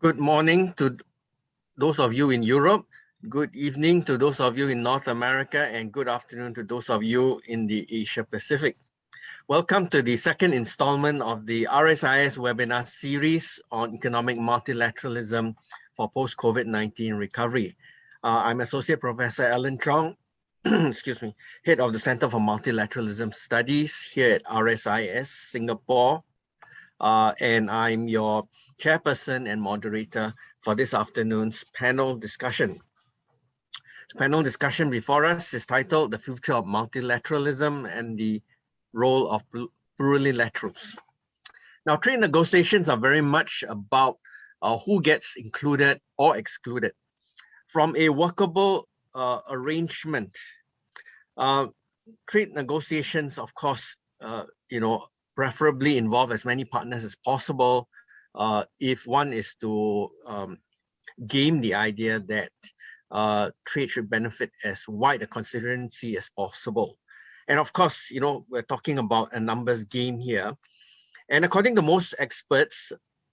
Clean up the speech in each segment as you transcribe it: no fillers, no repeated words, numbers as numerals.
Good morning to those of you in Europe, good evening to those of you in North America, and good afternoon to those of you in the Asia Pacific. Welcome to the second installment of the RSIS webinar series on economic multilateralism for post-COVID-19 recovery. I'm Associate Professor Alan Chong, excuse me, Head of the Center for Multilateralism Studies here at RSIS Singapore, and I'm your chairperson and moderator for this afternoon's panel discussion. The panel discussion before us is titled "The Future of Multilateralism and the Role of Plurilaterals." Now, trade negotiations are very much about who gets included or excluded. From a workable arrangement, trade negotiations, of course, preferably involve as many partners as possible if one is to game the idea that trade should benefit as wide a constituency as possible. And of course, we're talking about a numbers game here. And according to most experts,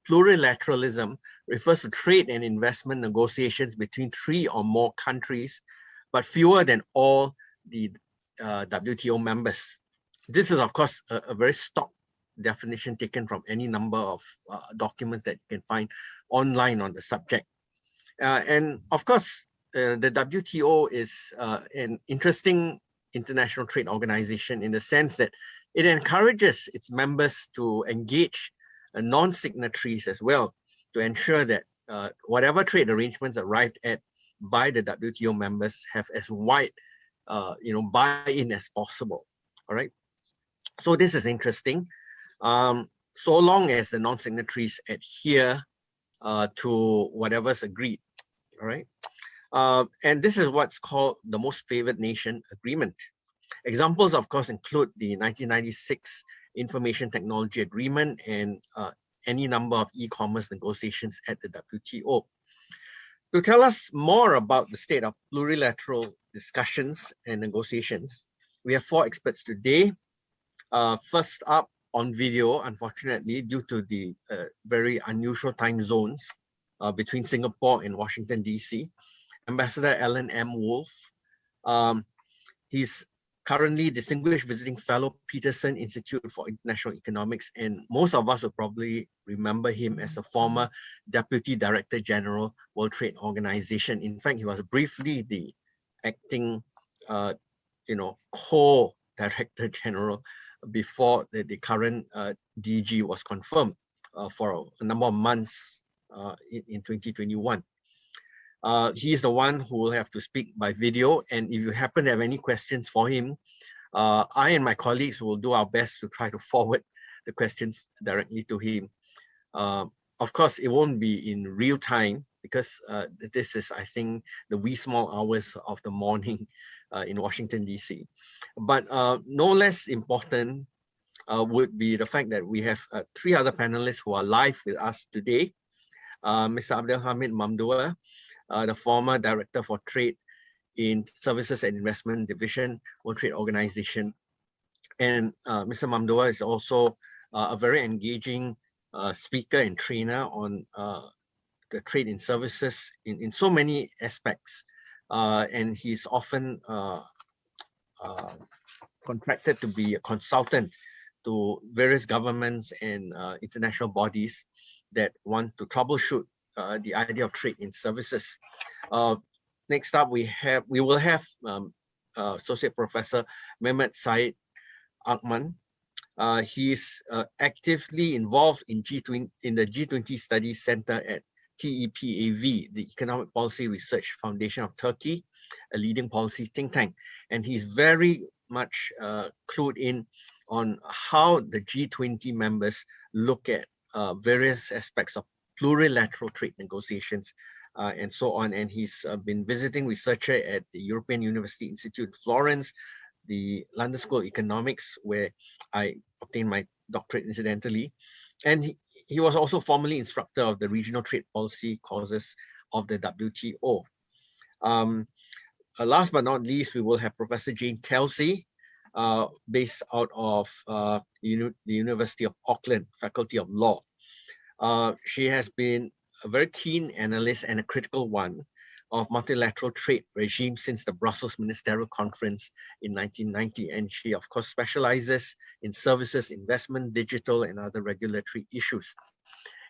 plurilateralism refers to trade and investment negotiations between 3 or more countries, but fewer than all the WTO members. This is, of course, a very stock definition taken from any number of documents that you can find online on the subject. And of course, the WTO is an interesting international trade organization in the sense that it encourages its members to engage non-signatories as well to ensure that whatever trade arrangements arrived at by the WTO members have as wide buy-in as possible. All right. So this is interesting. So long as the non-signatories adhere to whatever's agreed. All right. And this is what's called the most favored nation agreement. Examples, of course, include the 1996 Information Technology Agreement and any number of e-commerce negotiations at the WTO. To tell us more about the state of plurilateral discussions and negotiations, we have 4 experts today. First up on video, unfortunately, due to the very unusual time zones between Singapore and Washington, D.C., Ambassador Alan M. Wolf. He's currently Distinguished Visiting Fellow, Peterson Institute for International Economics, and most of us will probably remember him as a former Deputy Director General, World Trade Organization. In fact, he was briefly the acting, co-Director General before the current DG was confirmed for a number of months in 2021. He's the one who will have to speak by video, and if you happen to have any questions for him, I and my colleagues will do our best to try to forward the questions directly to him. Of course, it won't be in real time because this is, I think, the wee small hours of the morning in Washington, D.C. But no less important would be the fact that we have 3 other panelists who are live with us today. Mr. Abdelhamid Mamdoua, the former Director for Trade in Services and Investment Division, World Trade Organization. And Mr. Mamdoua is also a very engaging speaker and trainer on the trade in services in so many aspects. And he's often contracted to be a consultant to various governments and international bodies that want to troubleshoot the idea of trade in services. Next up, we will have Associate Professor Mehmet Said Akman. He's actively involved in the G20 Studies Center at TEPAV, the Economic Policy Research Foundation of Turkey, a leading policy think tank. And he's very much clued in on how the G20 members look at various aspects of plurilateral trade negotiations and so on. And he's been visiting researcher at the European University Institute Florence, the London School of Economics, where I obtained my doctorate incidentally. And he was also formerly instructor of the regional trade policy courses of the WTO. Last but not least, we will have Professor Jane Kelsey, based out of the University of Auckland, Faculty of Law. She has been a very keen analyst and a critical one of multilateral trade regime since the Brussels Ministerial Conference in 1990. And she, of course, specializes in services, investment, digital, and other regulatory issues.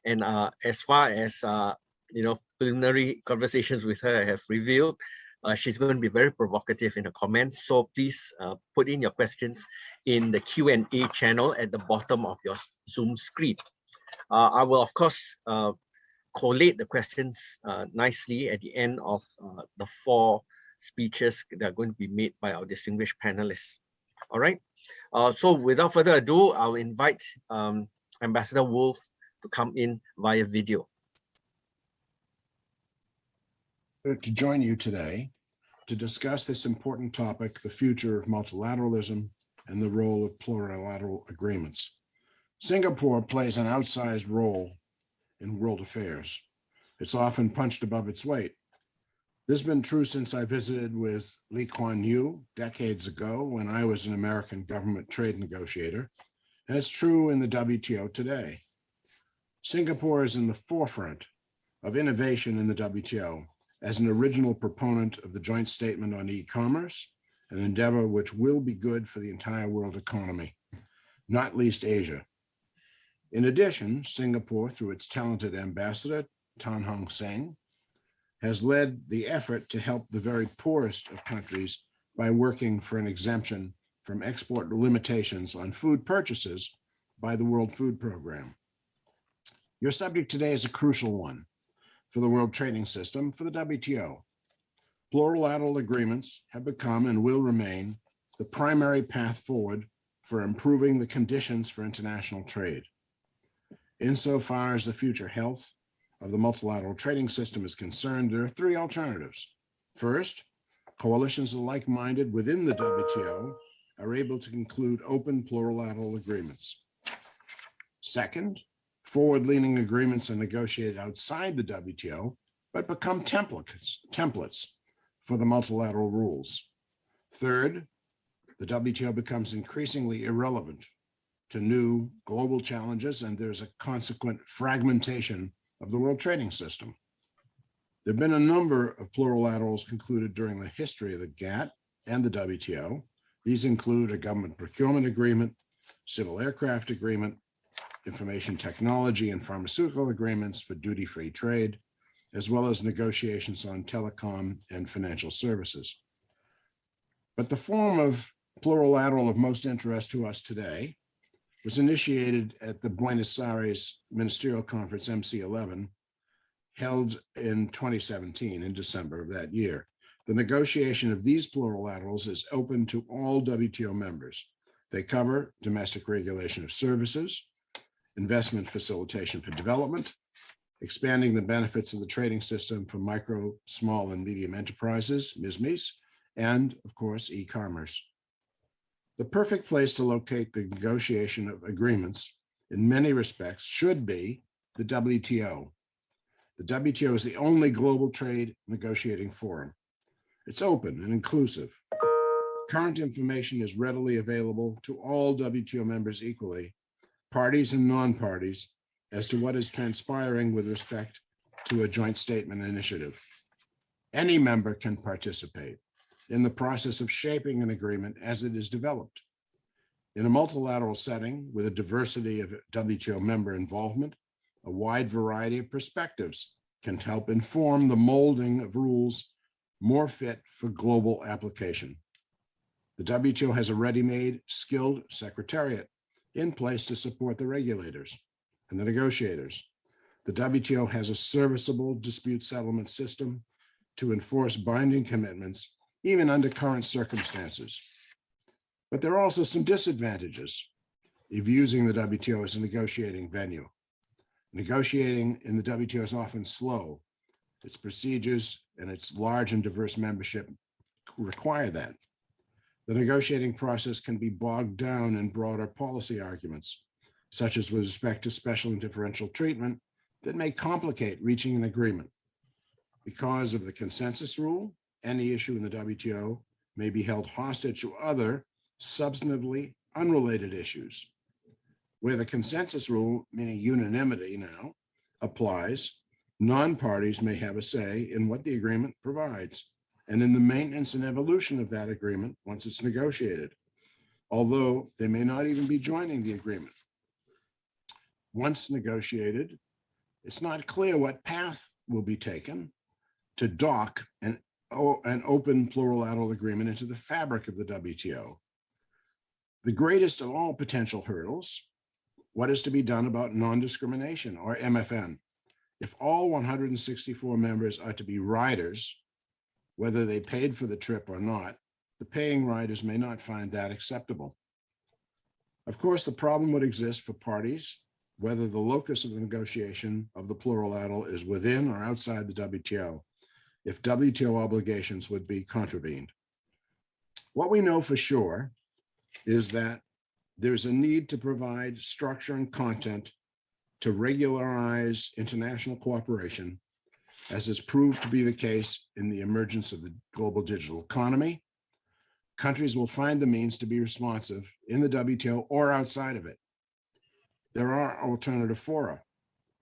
And as far as, preliminary conversations with her have revealed, she's going to be very provocative in her comments. So please put in your questions in the Q&A channel at the bottom of your Zoom screen. I will, of course, collate the questions nicely at the end of the 4 speeches that are going to be made by our distinguished panelists. All right. So without further ado, I'll invite Ambassador Wolf to come in via video. To join you today to discuss this important topic, the future of multilateralism and the role of plurilateral agreements. Singapore plays an outsized role in world affairs. It's often punched above its weight. This has been true since I visited with Lee Kuan Yew decades ago when I was an American government trade negotiator, and it's true in the WTO today. Singapore is in the forefront of innovation in the WTO as an original proponent of the joint statement on e-commerce, an endeavor which will be good for the entire world economy, not least Asia. In addition, Singapore, through its talented ambassador, Tan Hong Seng, has led the effort to help the very poorest of countries by working for an exemption from export limitations on food purchases by the World Food Program. Your subject today is a crucial one for the world trading system, for the WTO. Plurilateral agreements have become and will remain the primary path forward for improving the conditions for international trade. Insofar as the future health of the multilateral trading system is concerned, there are 3 alternatives. First, coalitions of like-minded within the WTO are able to conclude open plurilateral agreements. Second, forward-leaning agreements are negotiated outside the WTO, but become templates for the multilateral rules. Third, the WTO becomes increasingly irrelevant to new global challenges, and there's a consequent fragmentation of the world trading system. There have been a number of plurilaterals concluded during the history of the GATT and the WTO. These include a government procurement agreement, civil aircraft agreement, information technology and pharmaceutical agreements for duty-free trade, as well as negotiations on telecom and financial services. But the form of plurilateral of most interest to us today was initiated at the Buenos Aires Ministerial Conference, MC11, held in 2017, in December of that year. The negotiation of these plurilaterals is open to all WTO members. They cover domestic regulation of services, investment facilitation for development, expanding the benefits of the trading system for micro, small, and medium enterprises, MSMEs, and, of course, e-commerce. The perfect place to locate the negotiation of agreements in many respects should be the WTO. The WTO is the only global trade negotiating forum. It's open and inclusive. Current information is readily available to all WTO members equally, parties and non-parties, as to what is transpiring with respect to a joint statement initiative. Any member can participate in the process of shaping an agreement as it is developed. In a multilateral setting with a diversity of WTO member involvement, a wide variety of perspectives can help inform the molding of rules more fit for global application. The WTO has a ready-made, skilled secretariat in place to support the regulators and the negotiators. The WTO has a serviceable dispute settlement system to enforce binding commitments, even under current circumstances. But there are also some disadvantages of using the WTO as a negotiating venue. Negotiating in the WTO is often slow. Its procedures and its large and diverse membership require that. The negotiating process can be bogged down in broader policy arguments, such as with respect to special and differential treatment, that may complicate reaching an agreement. Because of the consensus rule, any issue in the WTO may be held hostage to other substantively unrelated issues. Where the consensus rule, meaning unanimity now, applies, Non-parties may have a say in what the agreement provides and in the maintenance and evolution of that agreement once it's negotiated, although they may not even be joining the agreement. Once negotiated, it's not clear what path will be taken to dock an open plurilateral agreement into the fabric of the WTO. The greatest of all potential hurdles, what is to be done about non-discrimination, or MFN? If all 164 members are to be riders, whether they paid for the trip or not, the paying riders may not find that acceptable. Of course, the problem would exist for parties, whether the locus of the negotiation of the plurilateral is within or outside the WTO, if WTO obligations would be contravened. What we know for sure is that there's a need to provide structure and content to regularize international cooperation, as is proved to be the case in the emergence of the global digital economy. Countries will find the means to be responsive in the WTO or outside of it. There are alternative fora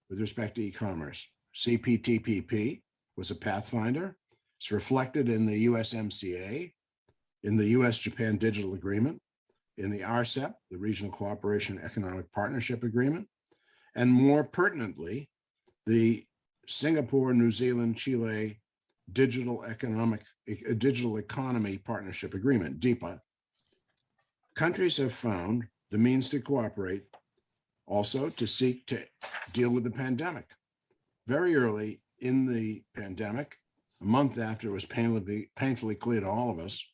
with respect to e-commerce. CPTPP was a pathfinder. It's reflected in the USMCA, in the US-Japan Digital Agreement, in the RCEP, the Regional Cooperation Economic Partnership Agreement, and more pertinently, the Singapore, New Zealand, Chile Digital Economy Partnership Agreement, DEPA. Countries have found the means to cooperate also to seek to deal with the pandemic. Very early in the pandemic, a month after it was painfully clear to all of us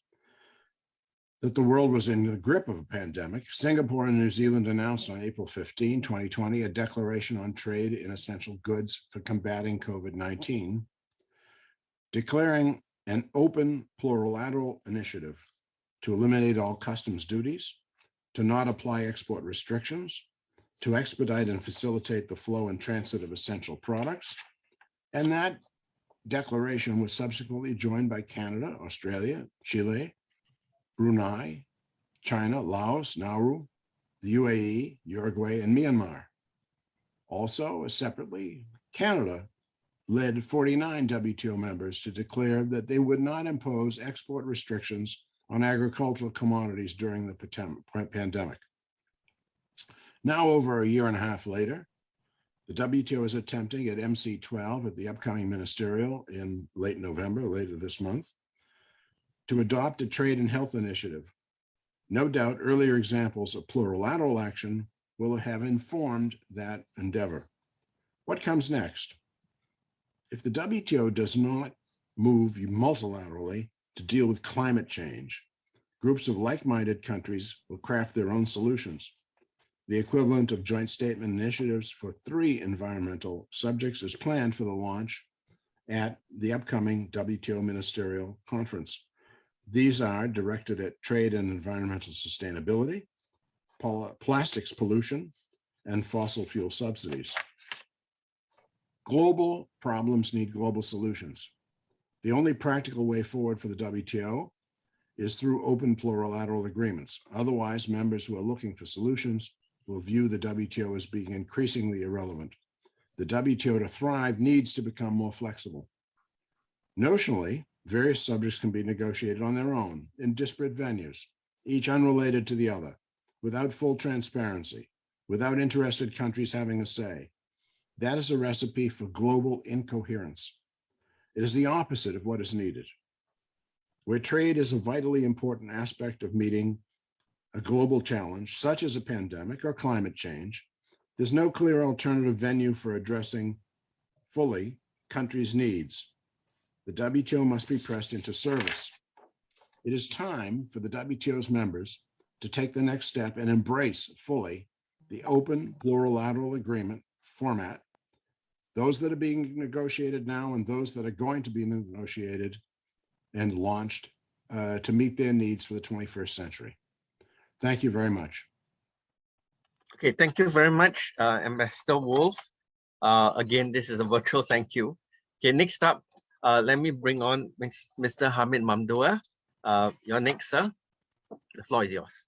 that the world was in the grip of a pandemic, Singapore and New Zealand announced on April 15, 2020, a declaration on trade in essential goods for combating COVID-19, declaring an open plurilateral initiative to eliminate all customs duties, to not apply export restrictions, to expedite and facilitate the flow and transit of essential products. And that declaration was subsequently joined by Canada, Australia, Chile, Brunei, China, Laos, Nauru, the UAE, Uruguay, and Myanmar. Also, separately, Canada led 49 WTO members to declare that they would not impose export restrictions on agricultural commodities during the pandemic. Now, over a year and a half later, the WTO is attempting at MC12 at the upcoming ministerial in late November, later this month, to adopt a trade and health initiative. No doubt earlier examples of plurilateral action will have informed that endeavor. What comes next? If the WTO does not move multilaterally to deal with climate change, groups of like-minded countries will craft their own solutions. The equivalent of joint statement initiatives for 3 environmental subjects is planned for the launch at the upcoming WTO Ministerial Conference. These are directed at trade and environmental sustainability, plastics pollution, and fossil fuel subsidies. Global problems need global solutions. The only practical way forward for the WTO is through open plurilateral agreements. Otherwise, members who are looking for solutions will view the WTO as being increasingly irrelevant. The WTO to thrive needs to become more flexible. Notionally, various subjects can be negotiated on their own in disparate venues, each unrelated to the other, without full transparency, without interested countries having a say. That is a recipe for global incoherence. It is the opposite of what is needed. Where trade is a vitally important aspect of meeting a global challenge, such as a pandemic or climate change, there's no clear alternative venue for addressing fully countries' needs. The WTO must be pressed into service. It is time for the WTO's members to take the next step and embrace fully the open plurilateral agreement format, those that are being negotiated now and those that are going to be negotiated and launched to meet their needs for the 21st century. Thank you very much. Okay, thank you very much, Ambassador Wolf. Again, this is a virtual thank you. Okay, next up, let me bring on Mr. Hamid Mamdouh. You're next, sir. The floor is yours.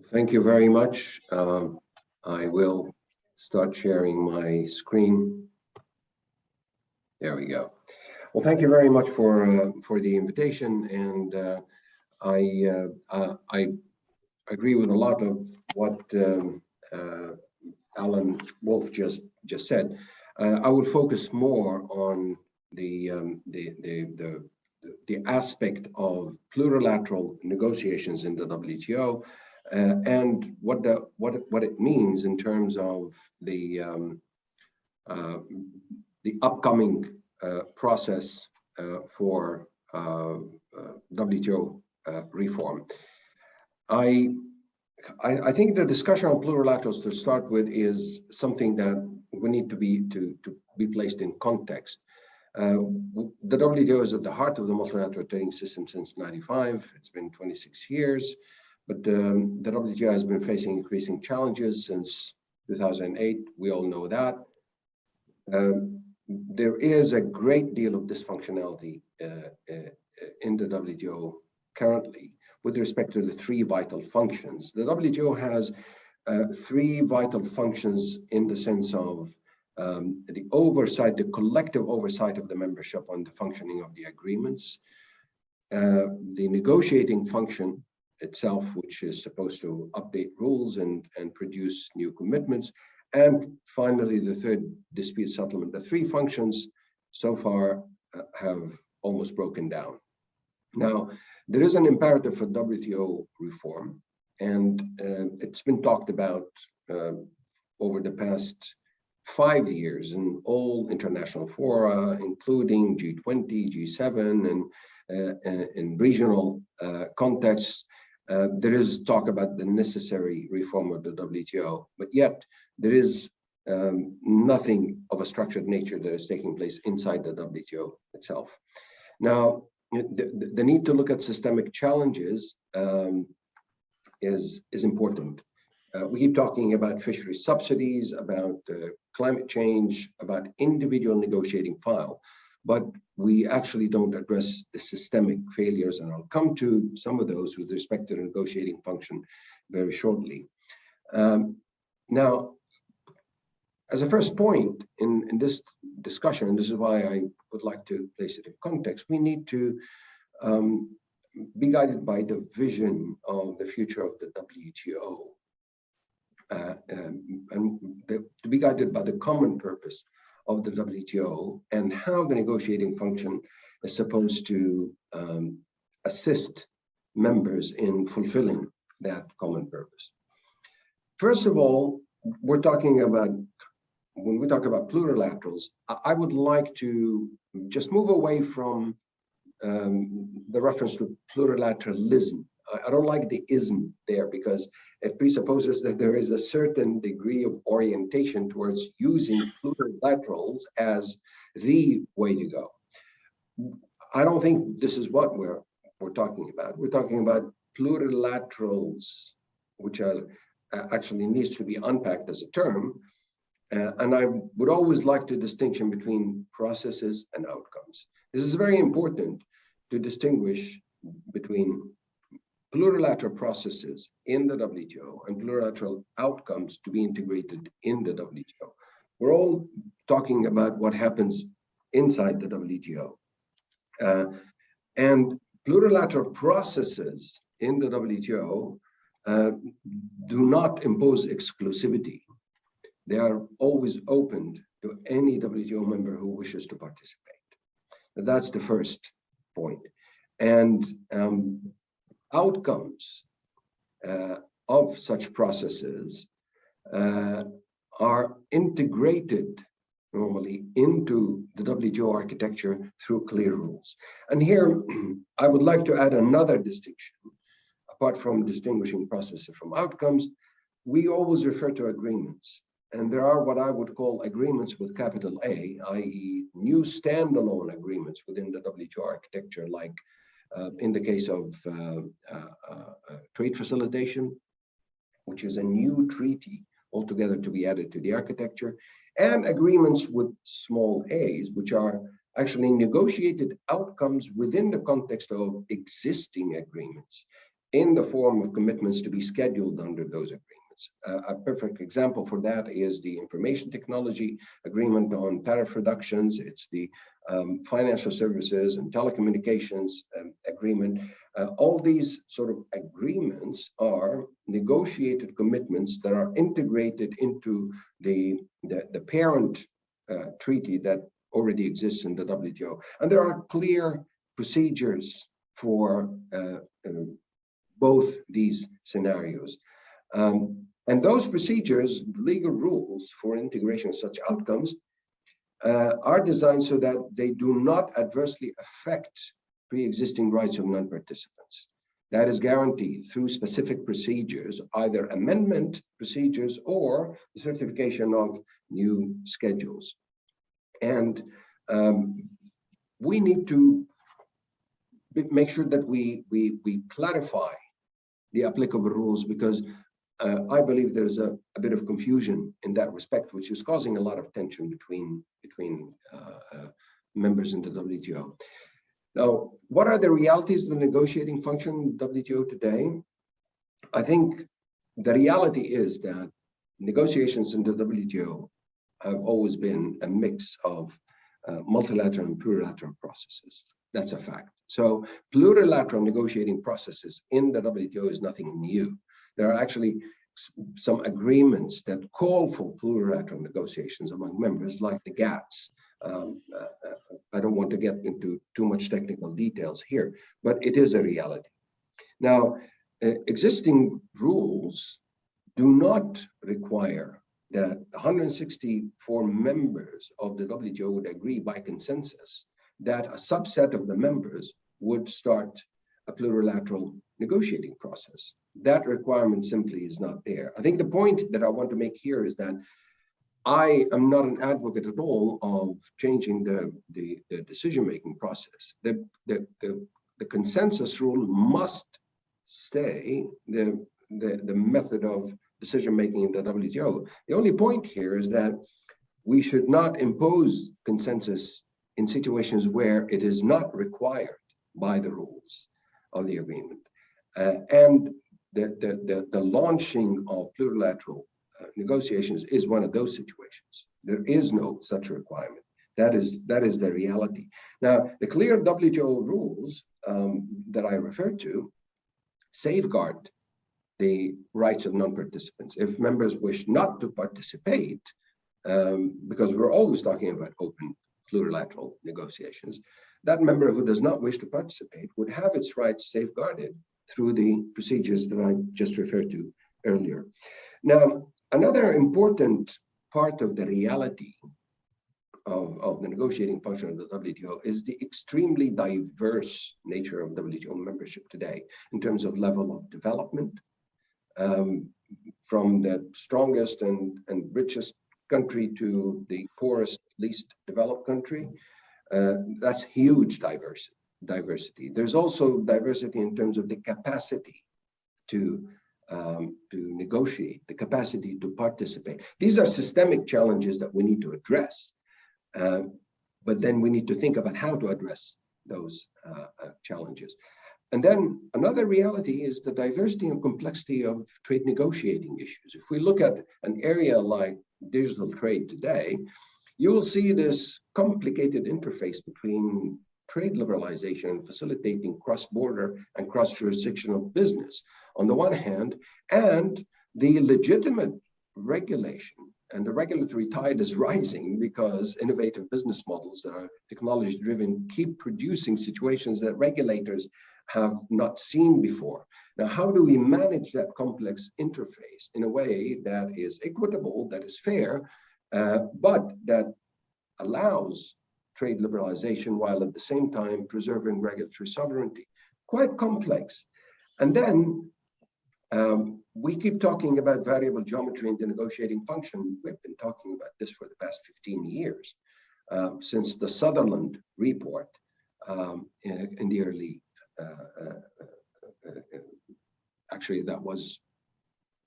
Thank you very much. I will start sharing my screen. There we go. Well, thank you very much for the invitation, and I agree with a lot of what Alan Wolf just said. I will focus more on the aspect of plurilateral negotiations in the WTO and what it means in terms of the upcoming process for WTO reform. I think the discussion on plurilaterals to start with is something that we need to be placed in context. The WTO is at the heart of the multilateral trading system since '95. It's been 26 years, but the WTO has been facing increasing challenges since 2008. We all know that. There is a great deal of dysfunctionality in the WTO currently with respect to the three vital functions. The WTO has three vital functions in the sense of the oversight, the collective oversight of the membership on the functioning of the agreements, the negotiating function itself, which is supposed to update rules and produce new commitments, and finally, the third, dispute settlement. The three functions so far have almost broken down. Now, there is an imperative for WTO reform, and it's been talked about over the past 5 years in all international fora, including G20, G7, and in regional contexts. There is talk about the necessary reform of the WTO, but yet there is nothing of a structured nature that is taking place inside the WTO itself. Now, the need to look at systemic challenges is important. We keep talking about fishery subsidies, about climate change, about individual negotiating file, but we actually don't address the systemic failures, and I'll come to some of those with respect to the negotiating function very shortly. Now, as a first point in this discussion, this is why I would like to place it in context, we need to be guided by the vision of the future of the WTO, to be guided by the common purpose of the WTO and how the negotiating function is supposed to assist members in fulfilling that common purpose. First of all, we're talking about, when we talk about plurilaterals, I would like to just move away from the reference to plurilateralism. I don't like the ism there because it presupposes that there is a certain degree of orientation towards using plurilaterals as the way to go. I don't think this is what we're talking about. We're talking about plurilaterals, which are actually needs to be unpacked as a term. And I would always like to distinction between processes and outcomes. This is very important to distinguish between plurilateral processes in the WTO and plurilateral outcomes to be integrated in the WTO. We're all talking about what happens inside the WTO. And plurilateral processes in the WTO do not impose exclusivity. They are always open to any WTO member who wishes to participate. That's the first point. And outcomes of such processes are integrated normally into the WTO architecture through clear rules. And here, I would like to add another distinction. Apart from distinguishing processes from outcomes, we always refer to agreements. And there are what I would call agreements with capital A, i.e. new standalone agreements within the WTO architecture, like in the case of trade facilitation, which is a new treaty altogether to be added to the architecture, and agreements with small a's, which are actually negotiated outcomes within the context of existing agreements in the form of commitments to be scheduled under those agreements. agreements. A perfect example for that is the information technology agreement on tariff reductions. It's the financial services and telecommunications agreement. All these sort of agreements are negotiated commitments that are integrated into the parent treaty that already exists in the WTO. And there are clear procedures for both these scenarios. And those procedures, legal rules for integration of such outcomes, are designed so that they do not adversely affect pre-existing rights of non-participants. That is guaranteed through specific procedures, either amendment procedures or the certification of new schedules. And we need to make sure that we clarify the applicable rules, because I believe there's a bit of confusion in that respect, which is causing a lot of tension between members in the WTO. Now, what are the realities of the negotiating function in the WTO today? I think the reality is that negotiations in the WTO have always been a mix of multilateral and plurilateral processes. That's a fact. So plurilateral negotiating processes in the WTO is nothing new. There are actually some agreements that call for plurilateral negotiations among members, like the GATS. I don't want to get into too much technical details here, but it is a reality. Now, existing rules do not require that 164 members of the WTO would agree by consensus that a subset of the members would start a plurilateral negotiating process. That requirement simply is not there. I think the point that I want to make here is that I am not an advocate at all of changing the decision-making process. The consensus rule must stay the method of decision-making in the WTO. The only point here is that we should not impose consensus in situations where it is not required by the rules of the agreement. And the launching of plurilateral negotiations is one of those situations. There is no such requirement. That is the reality. Now, the clear WTO rules that I referred to safeguard the rights of non-participants. If members wish not to participate, because we're always talking about open plurilateral negotiations, that member who does not wish to participate would have its rights safeguarded through the procedures that I just referred to earlier. Now, another important part of the reality of the negotiating function of the WTO is the extremely diverse nature of WTO membership today in terms of level of development, from the strongest and richest country to the poorest, least developed country. That's huge diversity. There's also diversity in terms of the capacity to negotiate, the capacity to participate. These are systemic challenges that we need to address, but then we need to think about how to address those challenges. And then another reality is the diversity and complexity of trade negotiating issues. If we look at an area like digital trade today, you will see this complicated interface between trade liberalization and facilitating cross-border and cross-jurisdictional business on the one hand, and the legitimate regulation. And the regulatory tide is rising because innovative business models that are technology-driven keep producing situations that regulators have not seen before. Now, how do we manage that complex interface in a way that is equitable, that is fair, but that allows trade liberalization while at the same time preserving regulatory sovereignty? Quite complex. And then we keep talking about variable geometry in the negotiating function. We've been talking about this for the past 15 years, since the Sutherland report in the early, actually that was,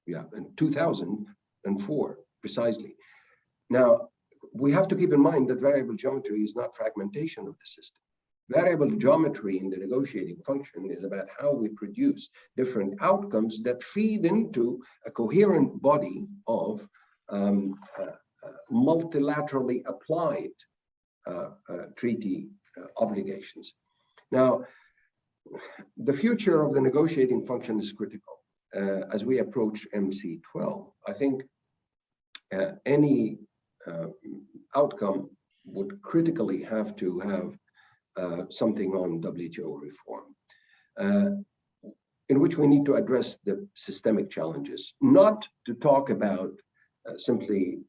in 2004, precisely. Now, we have to keep in mind that variable geometry is not fragmentation of the system. Variable geometry in the negotiating function is about how we produce different outcomes that feed into a coherent body of multilaterally applied treaty obligations. Now, the future of the negotiating function is critical. As we approach MC12, I think any outcome would critically have to have something on WTO reform, in which we need to address the systemic challenges, not to talk about simply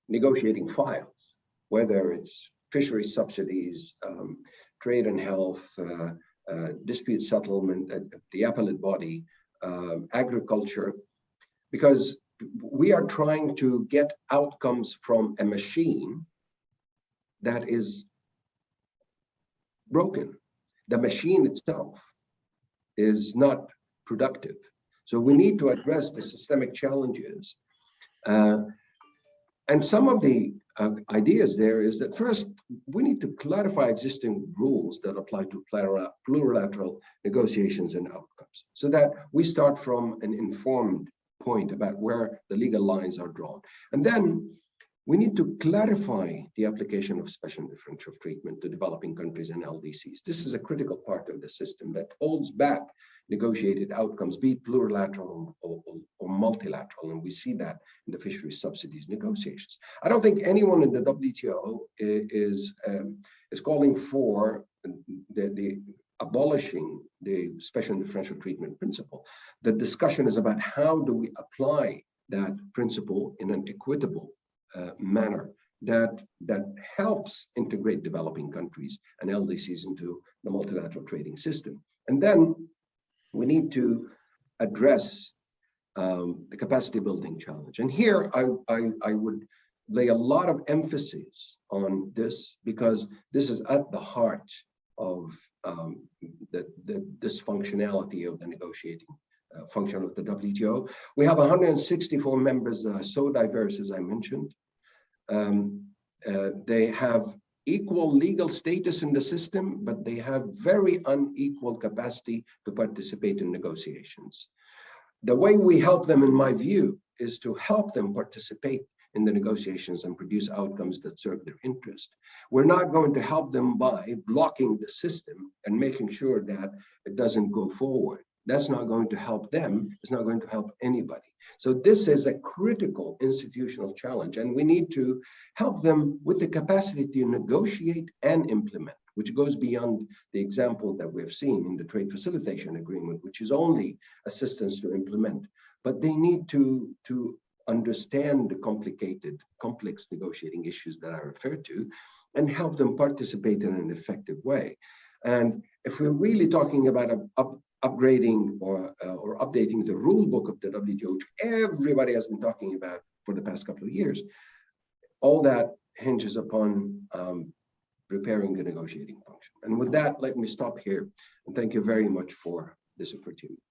negotiating files, whether it's fisheries subsidies, trade and health, dispute settlement at the appellate body, agriculture, because we are trying to get outcomes from a machine that is broken. The machine itself is not productive. So we need to address the systemic challenges. And some of the ideas there is that first, we need to clarify existing rules that apply to plurilateral negotiations and outcomes, so that we start from an informed point about where the legal lines are drawn. And then we need to clarify the application of special differential treatment to developing countries and LDCs. This is a critical part of the system that holds back negotiated outcomes, be it plurilateral or multilateral, and we see that in the fisheries subsidies negotiations. I don't think anyone in the WTO is calling for the abolishing the special differential treatment principle. The discussion is about how do we apply that principle in an equitable manner that helps integrate developing countries and LDCs into the multilateral trading system. And then we need to address the capacity building challenge. And here I would lay a lot of emphasis on this, because this is at the heart of the dysfunctionality of the negotiating function of the WTO. We have 164 members that are so diverse, as I mentioned. They have equal legal status in the system, but they have very unequal capacity to participate in negotiations. The way we help them, in my view, is to help them participate in the negotiations and produce outcomes that serve their interest. We're not going to help them by blocking the system and making sure that it doesn't go forward. That's not going to help them. It's not going to help anybody. So this is a critical institutional challenge, and we need to help them with the capacity to negotiate and implement, which goes beyond the example that we've seen in the trade facilitation agreement, which is only assistance to implement. But they need to understand the complex negotiating issues that I referred to and help them participate in an effective way. And if we're really talking about upgrading or updating the rule book of the WTO, which everybody has been talking about for the past couple of years, all that hinges upon repairing the negotiating function. And with that, let me stop here. And thank you very much for this opportunity.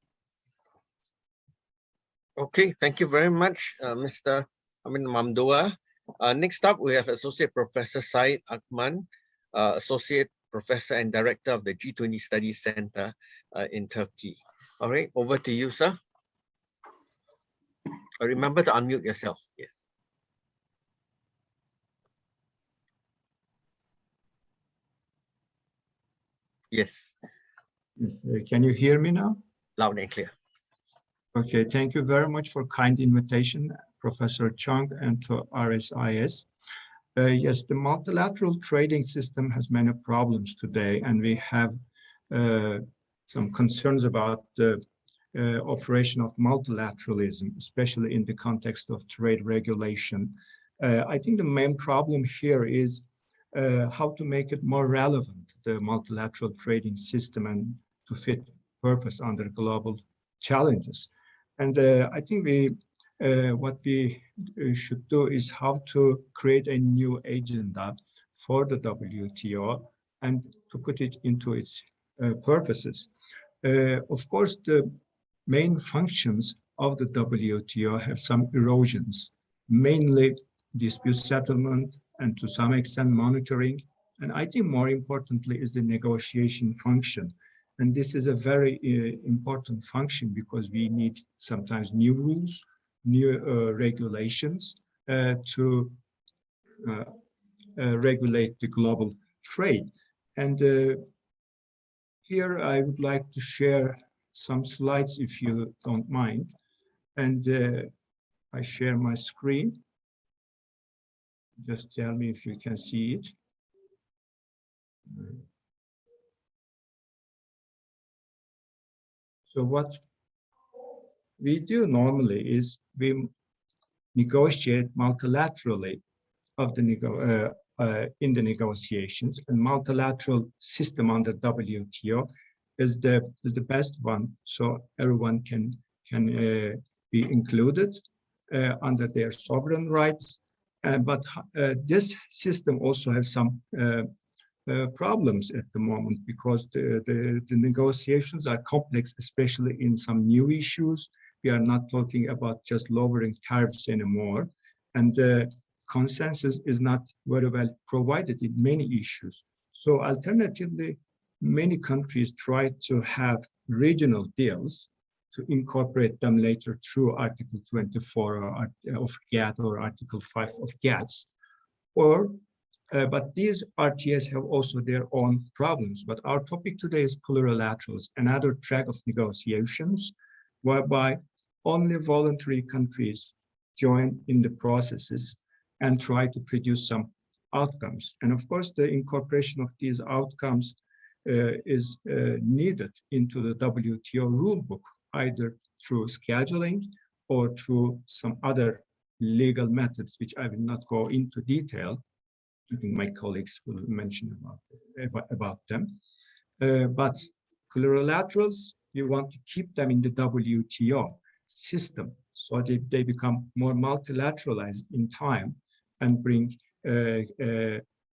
Okay, thank you very much, Mr. Amin Mamdoa. Next up, we have Associate Professor Said Akman, Associate Professor and Director of the G20 Studies Center in Turkey. All right, over to you, sir. Remember to unmute yourself. Yes. Yes. Can you hear me now? Loud and clear. Okay, thank you very much for kind invitation, Professor Chung, and to RSIS. Yes, the multilateral trading system has many problems today, and we have some concerns about the operation of multilateralism, especially in the context of trade regulation. I think the main problem here is how to make it more relevant, the multilateral trading system, and to fit purpose under global challenges. And I think what we should do is how to create a new agenda for the WTO and to put it into its purposes. Of course, the main functions of the WTO have some erosions, mainly dispute settlement and to some extent monitoring And I think more importantly is the negotiation function. And this is a very important function because we need sometimes new rules, new regulations to regulate the global trade. And here I would like to share some slides if you don't mind. And I share my screen. Just tell me if you can see it. So what we do normally is we negotiate multilaterally in the negotiations, and multilateral system under WTO is the best one, so everyone can be included under their sovereign rights. But this system also has some problems at the moment because the negotiations are complex, especially in some new issues. We are not talking about just lowering tariffs anymore, and the consensus is not very well provided in many issues. So alternatively, many countries try to have regional deals to incorporate them later through Article 24 of GATT or Article 5 of GATS. But these RTS have also their own problems. But our topic today is plurilaterals, another track of negotiations, whereby only voluntary countries join in the processes and try to produce some outcomes. And of course, the incorporation of these outcomes is needed into the WTO rulebook, either through scheduling or through some other legal methods, which I will not go into detail. I think my colleagues will mention about them. But plurilaterals, you want to keep them in the WTO system so they become more multilateralized in time and bring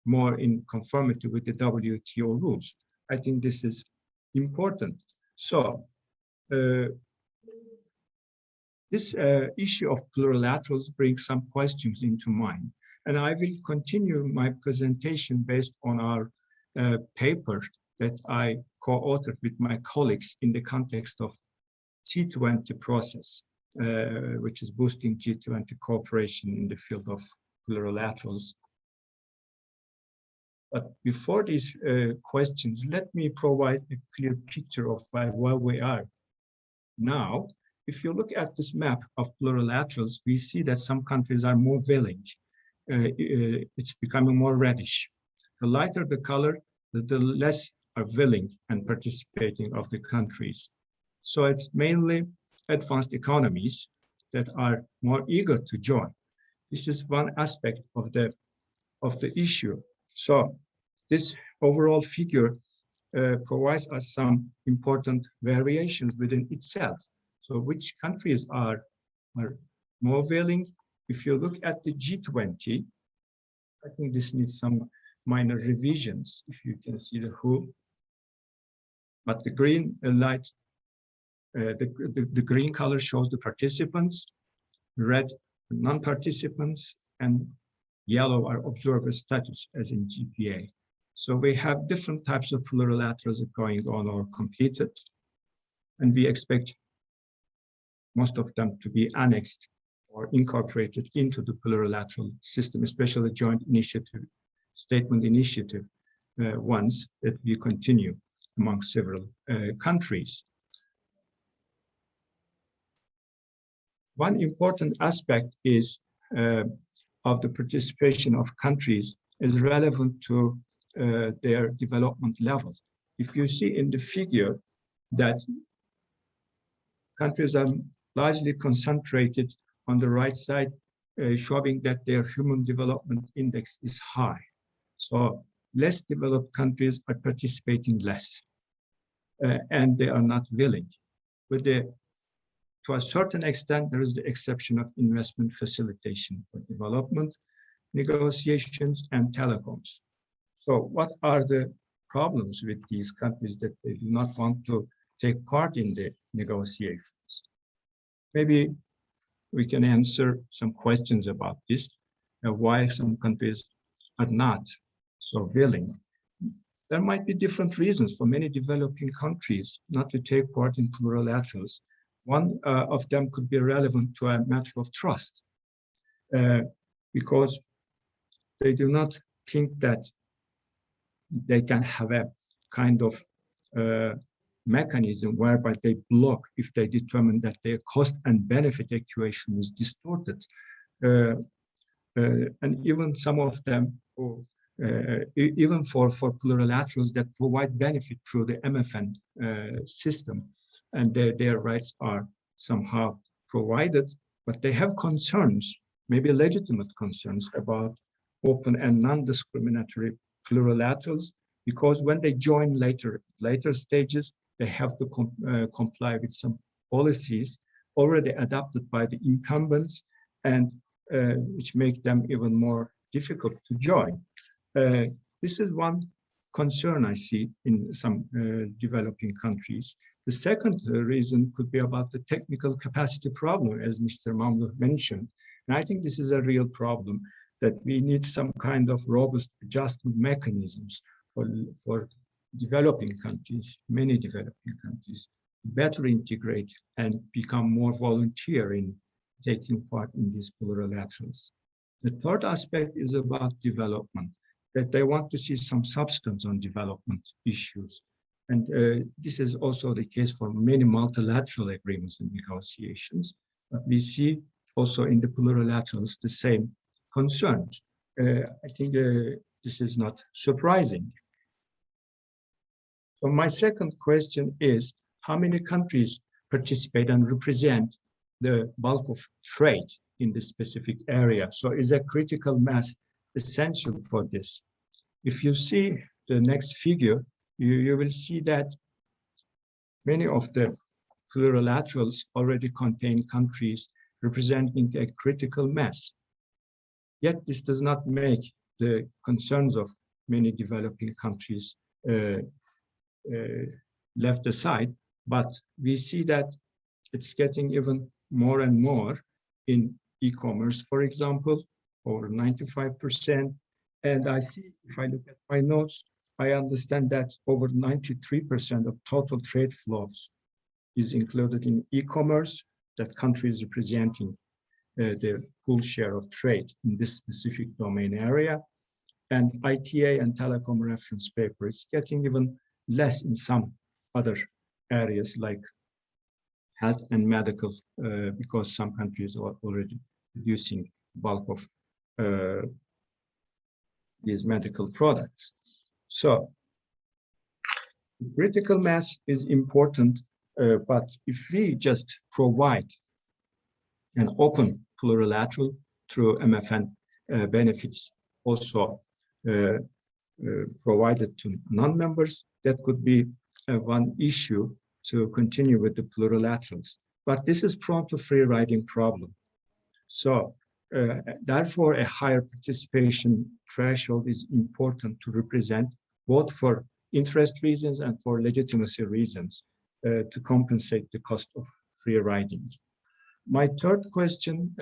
more in conformity with the WTO rules. I think this is important. So this issue of plurilaterals brings some questions into mind. And I will continue my presentation based on our paper that I co-authored with my colleagues in the context of G20 process, which is boosting G20 cooperation in the field of plurilaterals. But before these questions, let me provide a clear picture of where we are now. If you look at this map of plurilaterals, we see that some countries are more willing. It's becoming more reddish. The lighter the color, the less are willing and participating of the countries. So it's mainly advanced economies that are more eager to join. This is one aspect of the issue. So this overall figure provides us some important variations within itself. So which countries are more willing? If you look at the G20, I think this needs some minor revisions, if you can see the who. But the green light, the green color shows the participants, red non-participants, and yellow are observer status, as in GPA. So we have different types of plurilaterals going on or completed, and we expect most of them to be annexed or incorporated into the plurilateral system, especially joint initiative, statement initiative ones that we continue among several countries. One important aspect is of the participation of countries is relevant to their development level. If you see in the figure that countries are largely concentrated on the right side, showing that their human development index is high. So less developed countries are participating less, and they are not willing. To a certain extent, there is the exception of investment facilitation for development, negotiations, and telecoms. So what are the problems with these countries that they do not want to take part in the negotiations? Maybe we can answer some questions about this, why some countries are not so willing. There might be different reasons for many developing countries not to take part in plurilaterals. One of them could be relevant to a matter of trust, because they do not think that they can have a kind of mechanism whereby they block if they determine that their cost and benefit equation is distorted. And even some of them, even for plurilaterals that provide benefit through the MFN system, and their rights are somehow provided, but they have concerns, maybe legitimate concerns, about open and non-discriminatory plurilaterals, because when they join later stages, they have to comply with some policies already adopted by the incumbents, and which make them even more difficult to join. This is one concern I see in some developing countries. The second reason could be about the technical capacity problem, as Mr. Mamlouh mentioned. And I think this is a real problem, that we need some kind of robust adjustment mechanisms for developing countries, many developing countries, better integrate and become more volunteer in taking part in these plurilaterals. The third aspect is about development, that they want to see some substance on development issues. And this is also the case for many multilateral agreements and negotiations. But we see also in the plurilaterals the same concerns. I think this is not surprising. So my second question is, how many countries participate and represent the bulk of trade in this specific area? So is a critical mass essential for this? If you see the next figure, you will see that many of the plurilaterals already contain countries representing a critical mass. Yet this does not make the concerns of many developing countries left aside, but we see that it's getting even more and more in e-commerce, for example, over 95%. And I see, if I look at my notes, I understand that over 93% of total trade flows is included in e-commerce, that countries representing their full share of trade in this specific domain area. And ITA and telecom reference paper is getting even less in some other areas like health and medical, because some countries are already producing bulk of these medical products. So critical mass is important, but if we just provide an open plurilateral through MFN benefits also provided to non-members, that could be one issue to continue with the plurilaterals. But this is prone to free riding problem. So therefore, a higher participation threshold is important to represent, both for interest reasons and for legitimacy reasons, to compensate the cost of free riding. My third question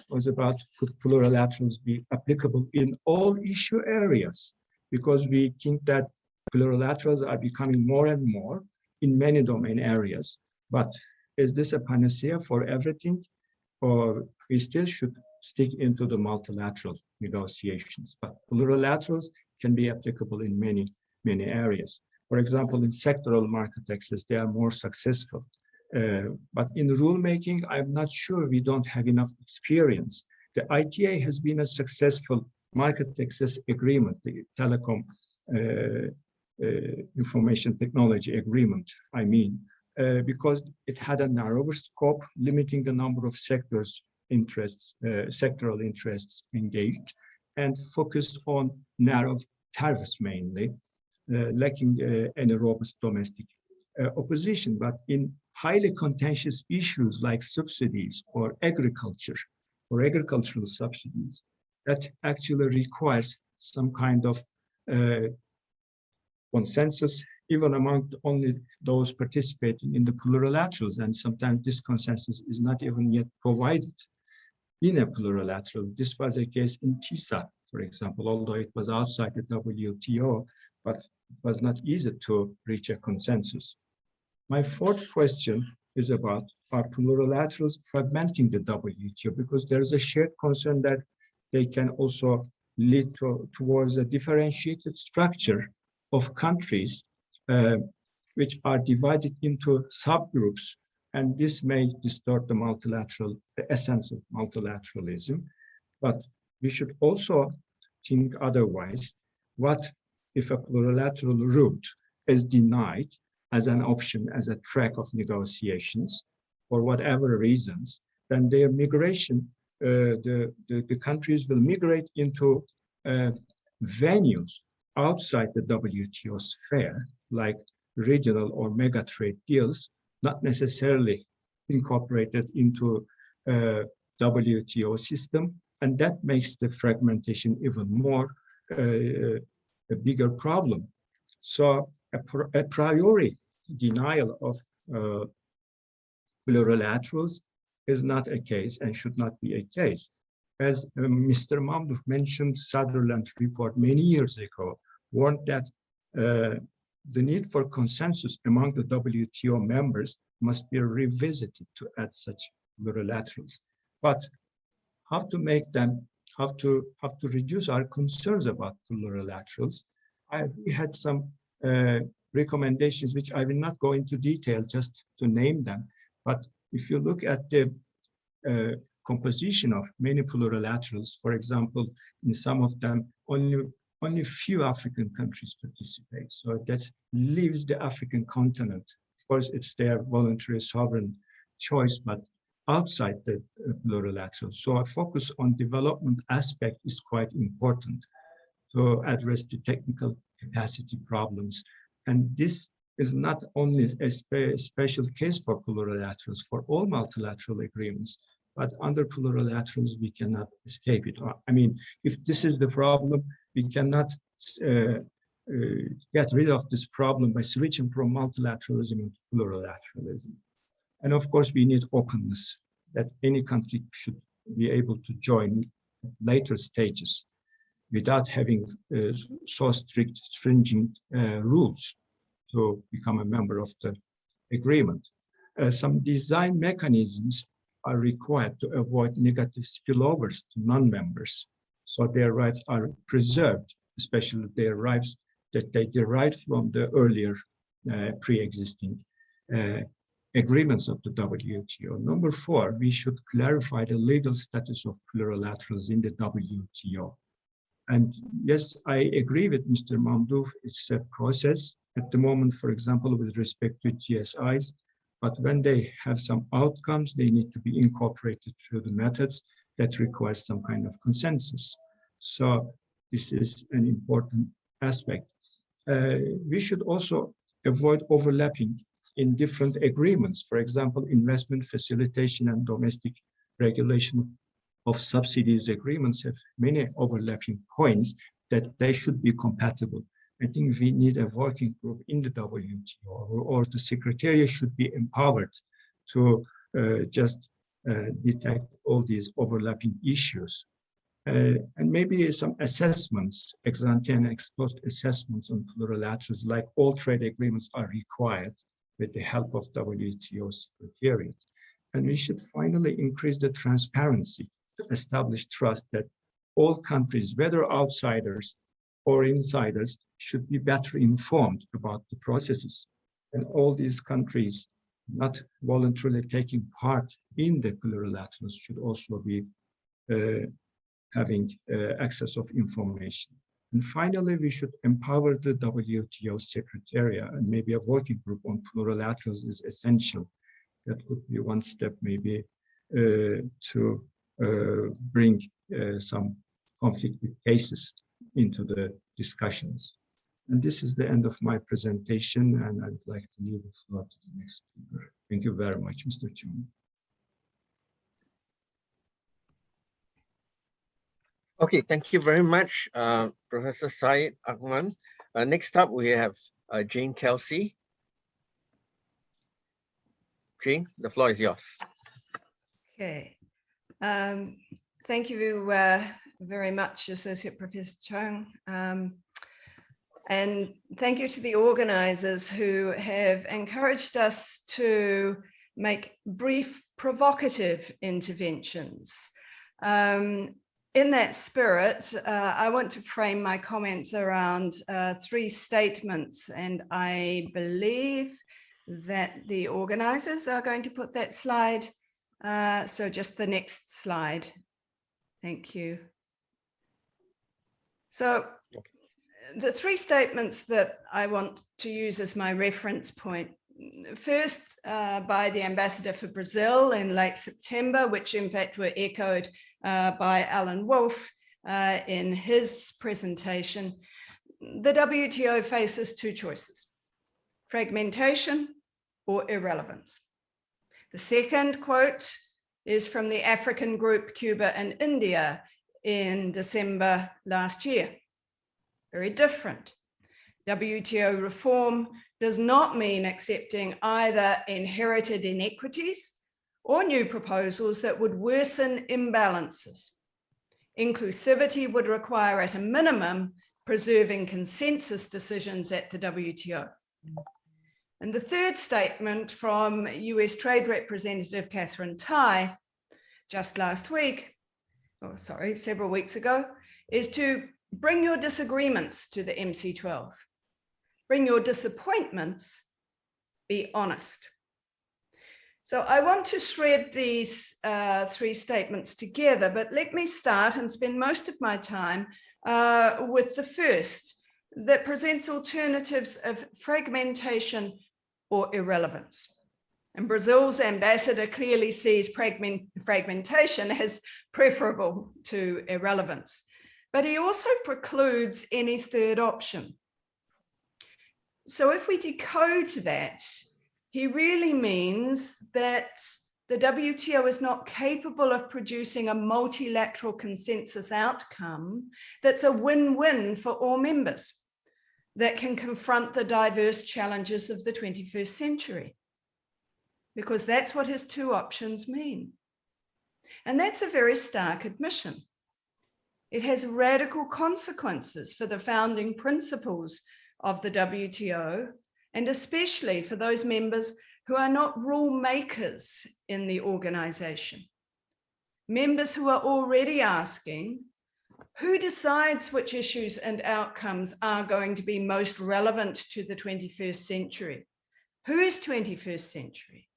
was about, could plurilaterals be applicable in all issue areas? Because we think that plurilaterals are becoming more and more in many domain areas. But is this a panacea for everything? Or we still should stick into the multilateral negotiations? But plurilaterals can be applicable in many, many areas. For example, in sectoral market access, they are more successful. But in rulemaking, I'm not sure, we don't have enough experience. The ITA has been a successful market access agreement, the telecom information technology agreement, I mean, because it had a narrower scope, limiting the number of sectors interests, sectoral interests engaged, and focused on narrow tariffs mainly, lacking any robust domestic opposition. But in highly contentious issues like subsidies or agriculture or agricultural subsidies, that actually requires some kind of consensus, even among only those participating in the plurilaterals. And sometimes this consensus is not even yet provided in a plurilateral. This was a case in TISA, for example, although it was outside the WTO, but it was not easy to reach a consensus. My fourth question is about, are plurilaterals fragmenting the WTO? Because there is a shared concern that they can also lead towards a differentiated structure of countries which are divided into subgroups, and this may distort the essence of multilateralism. But we should also think otherwise. What if a plurilateral route is denied as an option, as a track of negotiations, for whatever reasons? Then their migration, the countries will migrate into venues outside the WTO sphere, like regional or mega trade deals, not necessarily incorporated into WTO system, and that makes the fragmentation even more a bigger problem. So a priori denial of plurilaterals is not a case and should not be a case. As Mr. Mamdouh mentioned, Sutherland report many years ago warned that the need for consensus among the WTO members must be revisited to add such plurilaterals. But how to make them, how to reduce our concerns about plurilaterals? We had some recommendations, which I will not go into detail, just to name them. But if you look at the composition of many plurilaterals, for example, in some of them, only few African countries participate. So that leaves the African continent. Of course, it's their voluntary sovereign choice, but outside the plurilateral. So a focus on development aspect is quite important to address the technical capacity problems. And this is not only a special case for plurilaterals, for all multilateral agreements, but under plurilaterals, we cannot escape it. I mean, if this is the problem, we cannot get rid of this problem by switching from multilateralism into plurilateralism. And of course, we need openness, that any country should be able to join later stages without having so stringent rules to become a member of the agreement. Some design mechanisms are required to avoid negative spillovers to non-members, so their rights are preserved, especially their rights that they derived from the earlier pre-existing agreements of the WTO. Number 4, we should clarify the legal status of plurilaterals in the WTO. And yes, I agree with Mr. Mamdouh, it's a process at the moment, for example, with respect to JSIs, but when they have some outcomes, they need to be incorporated through the methods that require some kind of consensus. So this is an important aspect. We should also avoid overlapping in different agreements. For example, investment facilitation and domestic regulation of subsidies agreements have many overlapping points that they should be compatible. I think we need a working group in the WTO, or the Secretariat should be empowered to just detect all these overlapping issues. And maybe some assessments, ex ante and ex post assessments on plurilaterals, like all trade agreements, are required with the help of WTO Secretariat. And we should finally increase the transparency to establish trust that all countries, whether outsiders or insiders, should be better informed about the processes. And all these countries not voluntarily taking part in the plurilaterals should also be having access of information. And finally, we should empower the WTO Secretariat, and maybe a working group on plurilaterals is essential. That could be one step, maybe, to bring some conflicted cases into the discussions. And this is the end of my presentation, and I'd like to leave the floor to the next speaker. Thank you very much, Mr. Chairman. Okay, thank you very much, Professor Syed Ahmad. Next up, we have Jane Kelsey. Jane, the floor is yours. Okay. Thank you very much, Associate Professor Chung. And thank you to the organizers who have encouraged us to make brief, provocative interventions. In that spirit, I want to frame my comments around 3 statements, and I believe that the organizers are going to put that slide. So just the next slide. Thank you. So the 3 statements that I want to use as my reference point. First, by the ambassador for Brazil in late September, which in fact were echoed by Alan Wolf in his presentation. The WTO faces 2 choices: fragmentation or irrelevance. The second quote is from the African group Cuba and India in December last year. Very different. WTO reform does not mean accepting either inherited inequities or new proposals that would worsen imbalances. Inclusivity would require, at a minimum, preserving consensus decisions at the WTO. And the third statement from US Trade Representative Catherine Tai, just last week, or sorry, several weeks ago, is to bring your disagreements to the MC12. Bring your disappointments, be honest. So I want to thread these 3 statements together, but let me start and spend most of my time with the first, that presents alternatives of fragmentation or irrelevance. And Brazil's ambassador clearly sees fragmentation as preferable to irrelevance, but he also precludes any third option. So if we decode that, he really means that the WTO is not capable of producing a multilateral consensus outcome that's a win-win for all members, that can confront the diverse challenges of the 21st century, because that's what his 2 options mean. And that's a very stark admission. It has radical consequences for the founding principles of the WTO, and especially for those members who are not rule makers in the organization. Members who are already asking, who decides which issues and outcomes are going to be most relevant to the 21st century? Whose 21st century?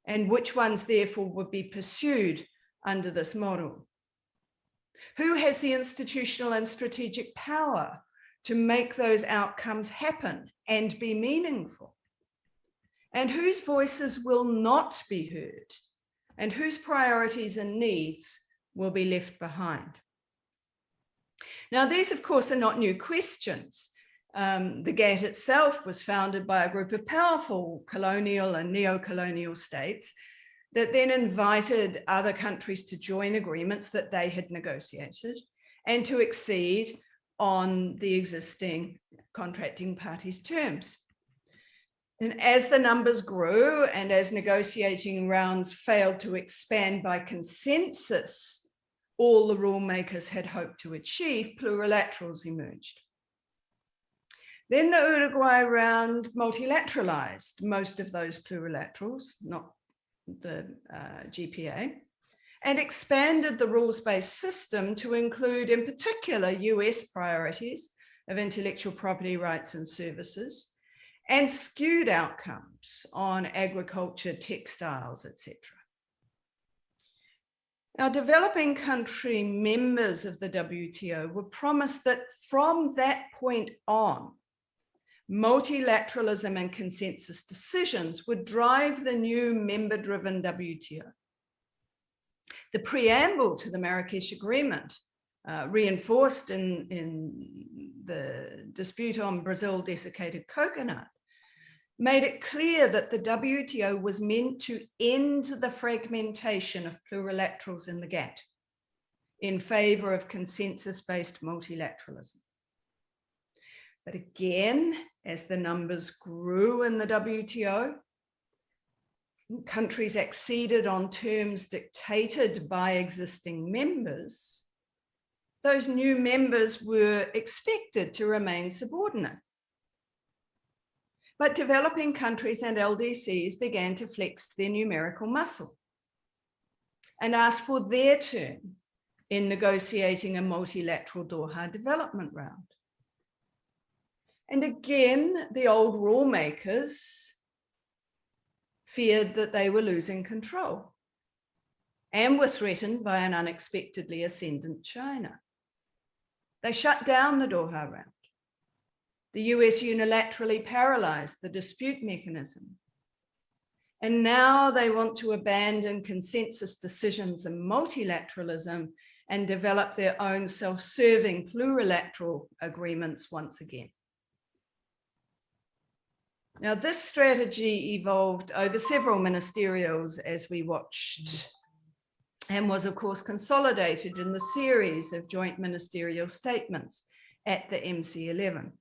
And which ones therefore would be pursued under this model? Who has the institutional and strategic power to make those outcomes happen and be meaningful? And whose voices will not be heard? And whose priorities and needs will be left behind? Now, these, of course, are not new questions. The GATT itself was founded by a group of powerful colonial and neo-colonial states that then invited other countries to join agreements that they had negotiated and to accede on the existing contracting parties' terms. And as the numbers grew and as negotiating rounds failed to expand by consensus, all the rule makers had hoped to achieve, plurilaterals emerged. Then the Uruguay round multilateralized most of those plurilaterals, not the GPA, and expanded the rules-based system to include, in particular, US priorities of intellectual property rights and services, and skewed outcomes on agriculture, textiles, etc. Now, developing country members of the WTO were promised that from that point on, multilateralism and consensus decisions would drive the new member-driven WTO. The preamble to the Marrakesh Agreement, reinforced in the dispute on Brazil desiccated coconut, made it clear that the WTO was meant to end the fragmentation of plurilaterals in the GATT in favor of consensus-based multilateralism. But again, as the numbers grew in the WTO, countries acceded on terms dictated by existing members, those new members were expected to remain subordinate. But developing countries and LDCs began to flex their numerical muscle and asked for their turn in negotiating a multilateral Doha development round. And again, the old rule makers feared that they were losing control and were threatened by an unexpectedly ascendant China. They shut down the Doha round. The US unilaterally paralyzed the dispute mechanism. And now they want to abandon consensus decisions and multilateralism and develop their own self-serving plurilateral agreements once again. Now, this strategy evolved over several ministerials as we watched, and was, of course, consolidated in the series of joint ministerial statements at the MC11.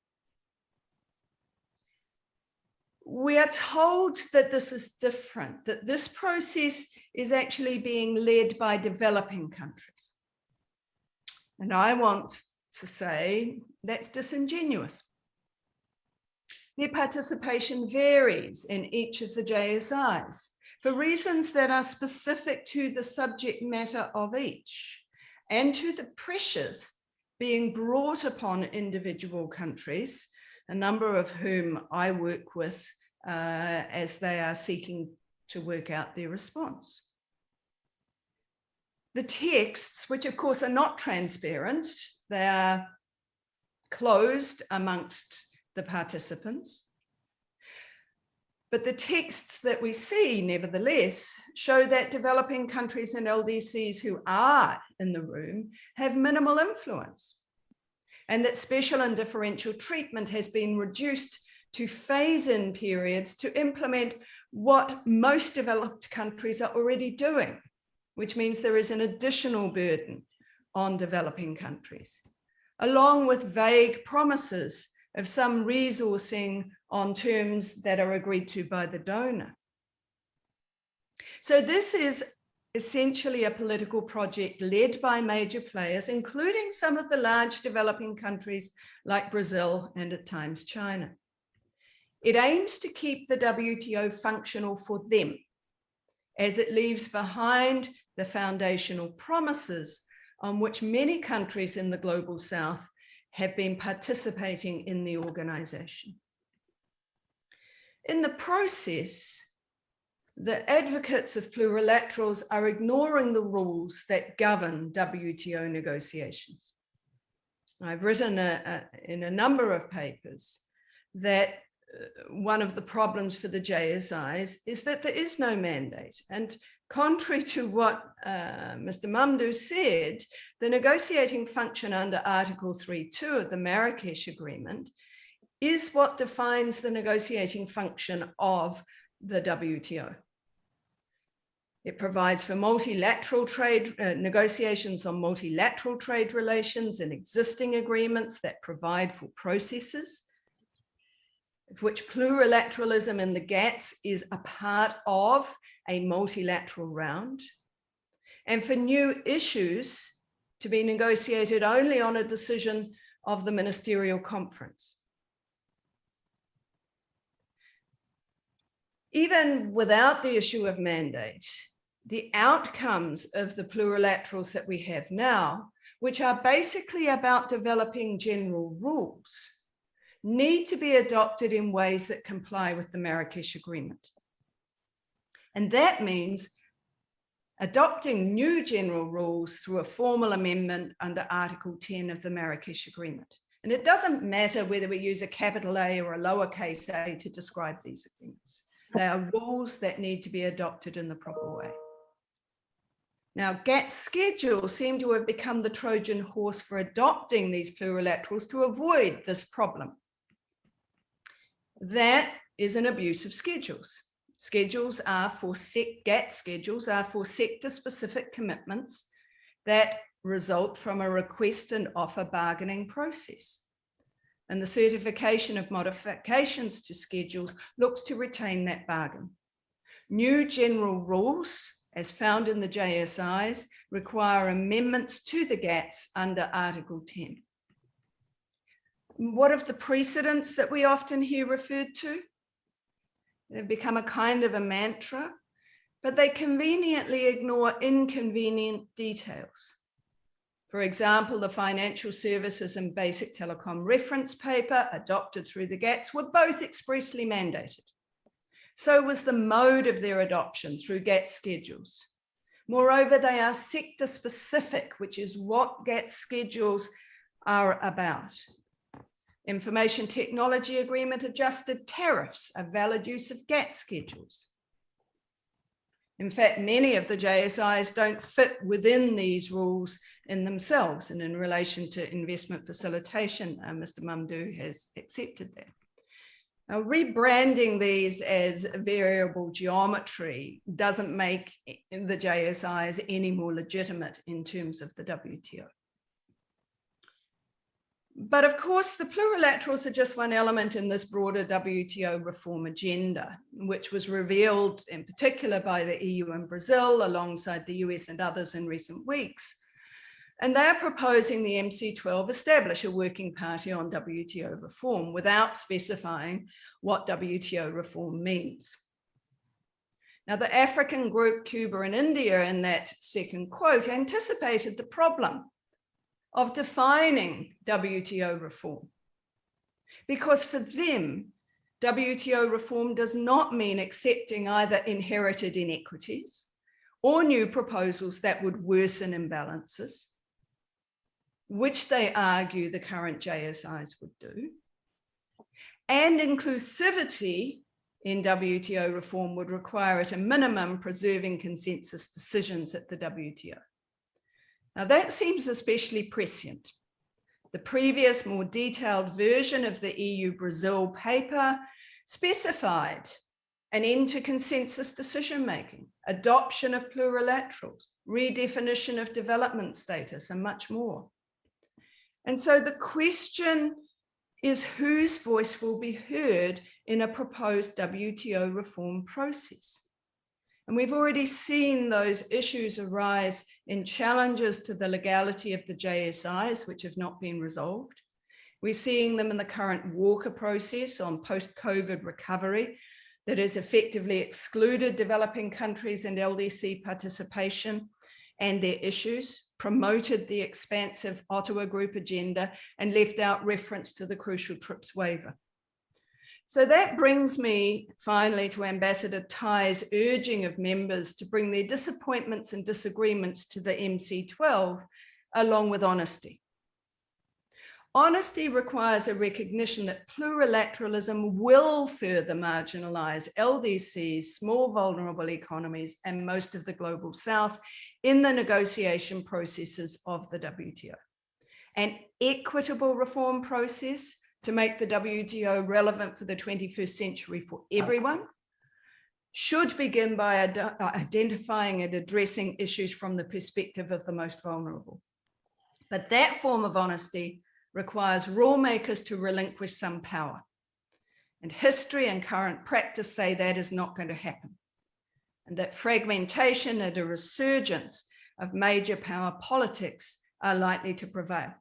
We are told that this is different, that this process is actually being led by developing countries. And I want to say that's disingenuous. Their participation varies in each of the JSIs for reasons that are specific to the subject matter of each and to the pressures being brought upon individual countries, a number of whom I work with as they are seeking to work out their response. The texts, which of course are not transparent, they are closed amongst the participants. But the texts that we see, nevertheless, show that developing countries and LDCs who are in the room have minimal influence, and that special and differential treatment has been reduced to phase-in periods to implement what most developed countries are already doing, which means there is an additional burden on developing countries, along with vague promises of some resourcing on terms that are agreed to by the donor. So this is essentially a political project led by major players, including some of the large developing countries like Brazil and at times China. It aims to keep the WTO functional for them, as it leaves behind the foundational promises on which many countries in the global south have been participating in the organization. In the process, the advocates of plurilaterals are ignoring the rules that govern WTO negotiations. I've written in a number of papers that one of the problems for the JSIs is that there is no mandate. And contrary to what Mr. Mamdouh said, the negotiating function under Article 3.2 of the Marrakesh Agreement is what defines the negotiating function of the WTO. It provides for multilateral trade negotiations on multilateral trade relations and existing agreements that provide for processes, of which plurilateralism in the GATS is a part of a multilateral round, and for new issues to be negotiated only on a decision of the ministerial conference. Even without the issue of mandate, the outcomes of the plurilaterals that we have now, which are basically about developing general rules, need to be adopted in ways that comply with the Marrakesh Agreement. And that means adopting new general rules through a formal amendment under Article 10 of the Marrakesh Agreement. And it doesn't matter whether we use a capital A or a lowercase a to describe these agreements. They are rules that need to be adopted in the proper way. Now, GATT schedules seem to have become the Trojan horse for adopting these plurilaterals to avoid this problem. That is an abuse of schedules. Schedules are for GATT schedules are for sector-specific commitments that result from a request and offer bargaining process. And the certification of modifications to schedules looks to retain that bargain. New general rules as found in the JSIs, require amendments to the GATS under Article 10. What of the precedents that we often hear referred to? They've become a kind of a mantra, but they conveniently ignore inconvenient details. For example, the Financial Services and Basic Telecom Reference Paper adopted through the GATS were both expressly mandated. So was the mode of their adoption through GATS schedules. Moreover, they are sector specific, which is what GATS schedules are about. Information Technology Agreement adjusted tariffs, a valid use of GATS schedules. In fact, many of the JSIs don't fit within these rules in themselves, and in relation to investment facilitation, Mr. Mamdouh has accepted that. Now, rebranding these as variable geometry doesn't make the JSIs any more legitimate in terms of the WTO. But of course, the plurilaterals are just one element in this broader WTO reform agenda, which was revealed in particular by the EU and Brazil alongside the US and others in recent weeks. And they're proposing the MC12 establish a working party on WTO reform without specifying what WTO reform means. Now, the African group, Cuba and India, in that second quote, anticipated the problem of defining WTO reform, because for them, WTO reform does not mean accepting either inherited inequities or new proposals that would worsen imbalances, which they argue the current JSIs would do. And inclusivity in WTO reform would require at a minimum preserving consensus decisions at the WTO. Now that seems especially prescient. The previous, more detailed version of the EU-Brazil paper specified an end to consensus decision-making, adoption of plurilaterals, redefinition of development status, and much more. And so the question is whose voice will be heard in a proposed WTO reform process? And we've already seen those issues arise in challenges to the legality of the JSIs, which have not been resolved. We're seeing them in the current Walker process on post-COVID recovery that has effectively excluded developing countries and LDC participation and their issues, promoted the expansive Ottawa Group agenda, and left out reference to the crucial TRIPS waiver. So that brings me finally to Ambassador Tai's urging of members to bring their disappointments and disagreements to the MC12 along with honesty. Honesty requires a recognition that plurilateralism will further marginalize LDCs, small vulnerable economies, and most of the global south in the negotiation processes of the WTO. An equitable reform process to make the WTO relevant for the 21st century for everyone should begin by identifying and addressing issues from the perspective of the most vulnerable. But that form of honesty requires rulemakers to relinquish some power. And history and current practice say that is not going to happen. And that fragmentation and a resurgence of major power politics are likely to prevail.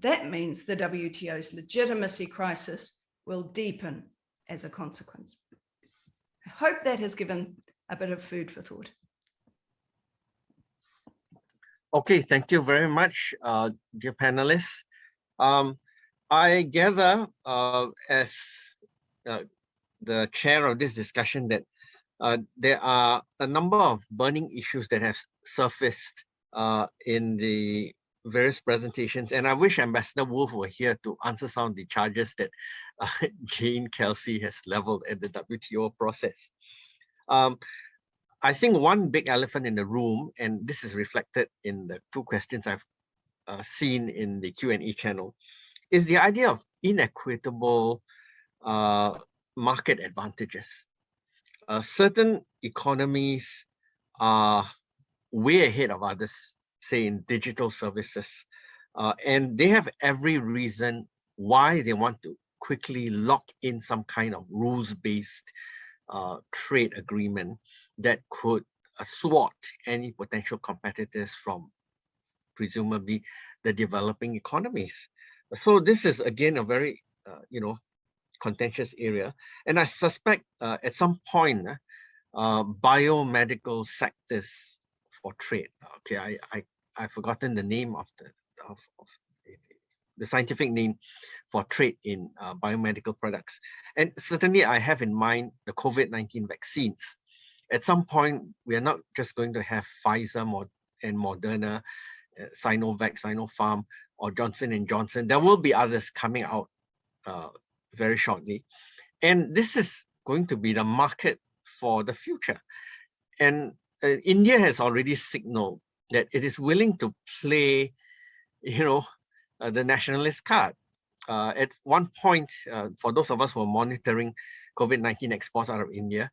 That means the WTO's legitimacy crisis will deepen as a consequence. I hope that has given a bit of food for thought. Okay, thank you very much, dear panelists. I gather as the chair of this discussion that there are a number of burning issues that have surfaced in the various presentations, and I wish Ambassador Wolf were here to answer some of the charges that Jane Kelsey has leveled at the WTO process. I think one big elephant in the room, and this is reflected in the two questions I've seen in the Q&A channel, is the idea of inequitable market advantages. Certain economies are way ahead of others, say in digital services, and they have every reason why they want to quickly lock in some kind of rules-based trade agreement that could thwart any potential competitors from presumably the developing economies. So this is again a very contentious area, and I suspect at some point biomedical sectors for trade. Okay, I've forgotten the name of the scientific name for trade in biomedical products, and certainly I have in mind the COVID-19 vaccines. At some point, we are not just going to have Pfizer and Moderna, Sinovac, Sinopharm, or Johnson & Johnson. There will be others coming out very shortly. And this is going to be the market for the future. And India has already signaled that it is willing to play, the nationalist card. At one point, for those of us who are monitoring COVID-19 exports out of India,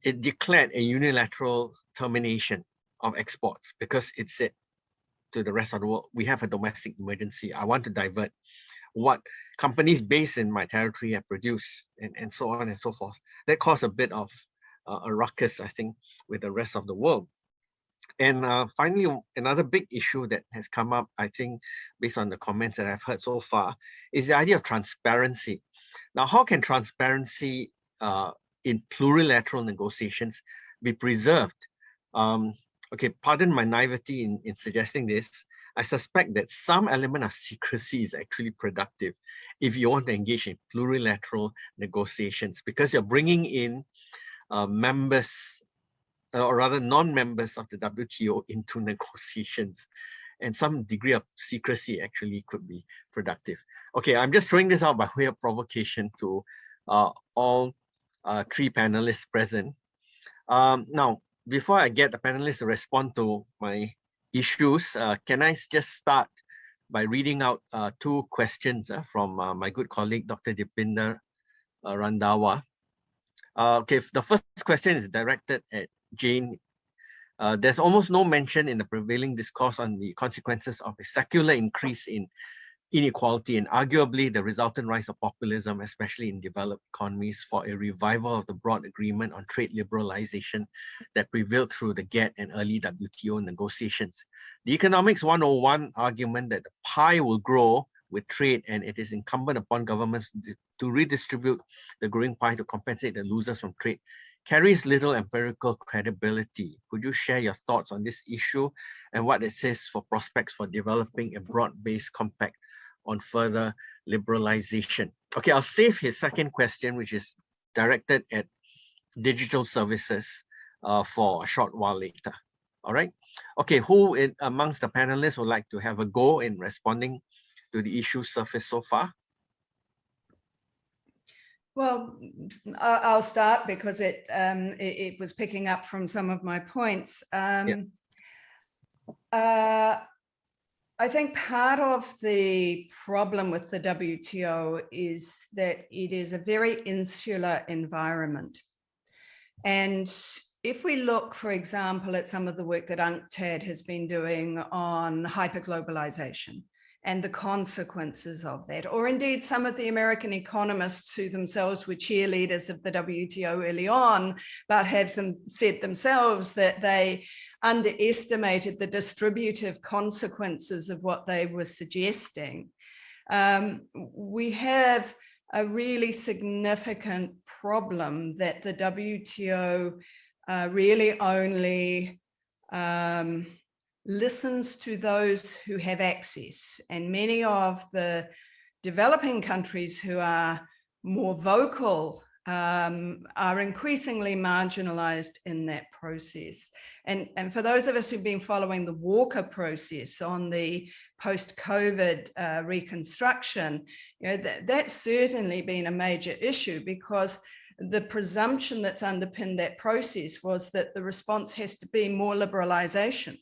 it declared a unilateral termination of exports because it said to the rest of the world, we have a domestic emergency. I want to divert what companies based in my territory have produced, and so on and so forth. That caused a bit of a ruckus, I think, with the rest of the world. And finally, another big issue that has come up, I think, based on the comments that I've heard so far, is the idea of transparency. Now, how can transparency in plurilateral negotiations be preserved? Okay, pardon my naivety in suggesting this. I suspect that some element of secrecy is actually productive if you want to engage in plurilateral negotiations, because you're bringing in members, or rather non-members of the WTO into negotiations, and some degree of secrecy actually could be productive. Okay, I'm just throwing this out by way of provocation to all three panelists present. Now, before I get the panelists to respond to my issues, can I just start by reading out two questions from my good colleague, Dr. Dipinder Randhawa. Okay, the first question is directed at Jane. There's almost no mention in the prevailing discourse on the consequences of a secular increase in inequality and arguably the resultant rise of populism, especially in developed economies, for a revival of the broad agreement on trade liberalization that prevailed through the GATT and early WTO negotiations. The Economics 101 argument that the pie will grow with trade and it is incumbent upon governments to redistribute the growing pie to compensate the losers from trade carries little empirical credibility. Could you share your thoughts on this issue and what it says for prospects for developing a broad-based compact on further liberalization? Okay, I'll save his second question, which is directed at digital services, for a short while later. All right. Okay, who amongst the panelists would like to have a go in responding to the issues surfaced so far? Well, I'll start because it was picking up from some of my points. I think part of the problem with the WTO is that it is a very insular environment. And if we look, for example, at some of the work that UNCTAD has been doing on hyperglobalization and the consequences of that, or indeed some of the American economists who themselves were cheerleaders of the WTO early on, but have said themselves that they underestimated the distributive consequences of what they were suggesting. We have a really significant problem that the WTO really only listens to those who have access. And many of the developing countries who are more vocal are increasingly marginalized in that process. And for those of us who've been following the Walker process on the post-COVID reconstruction, that's certainly been a major issue, because the presumption that's underpinned that process was that the response has to be more liberalization.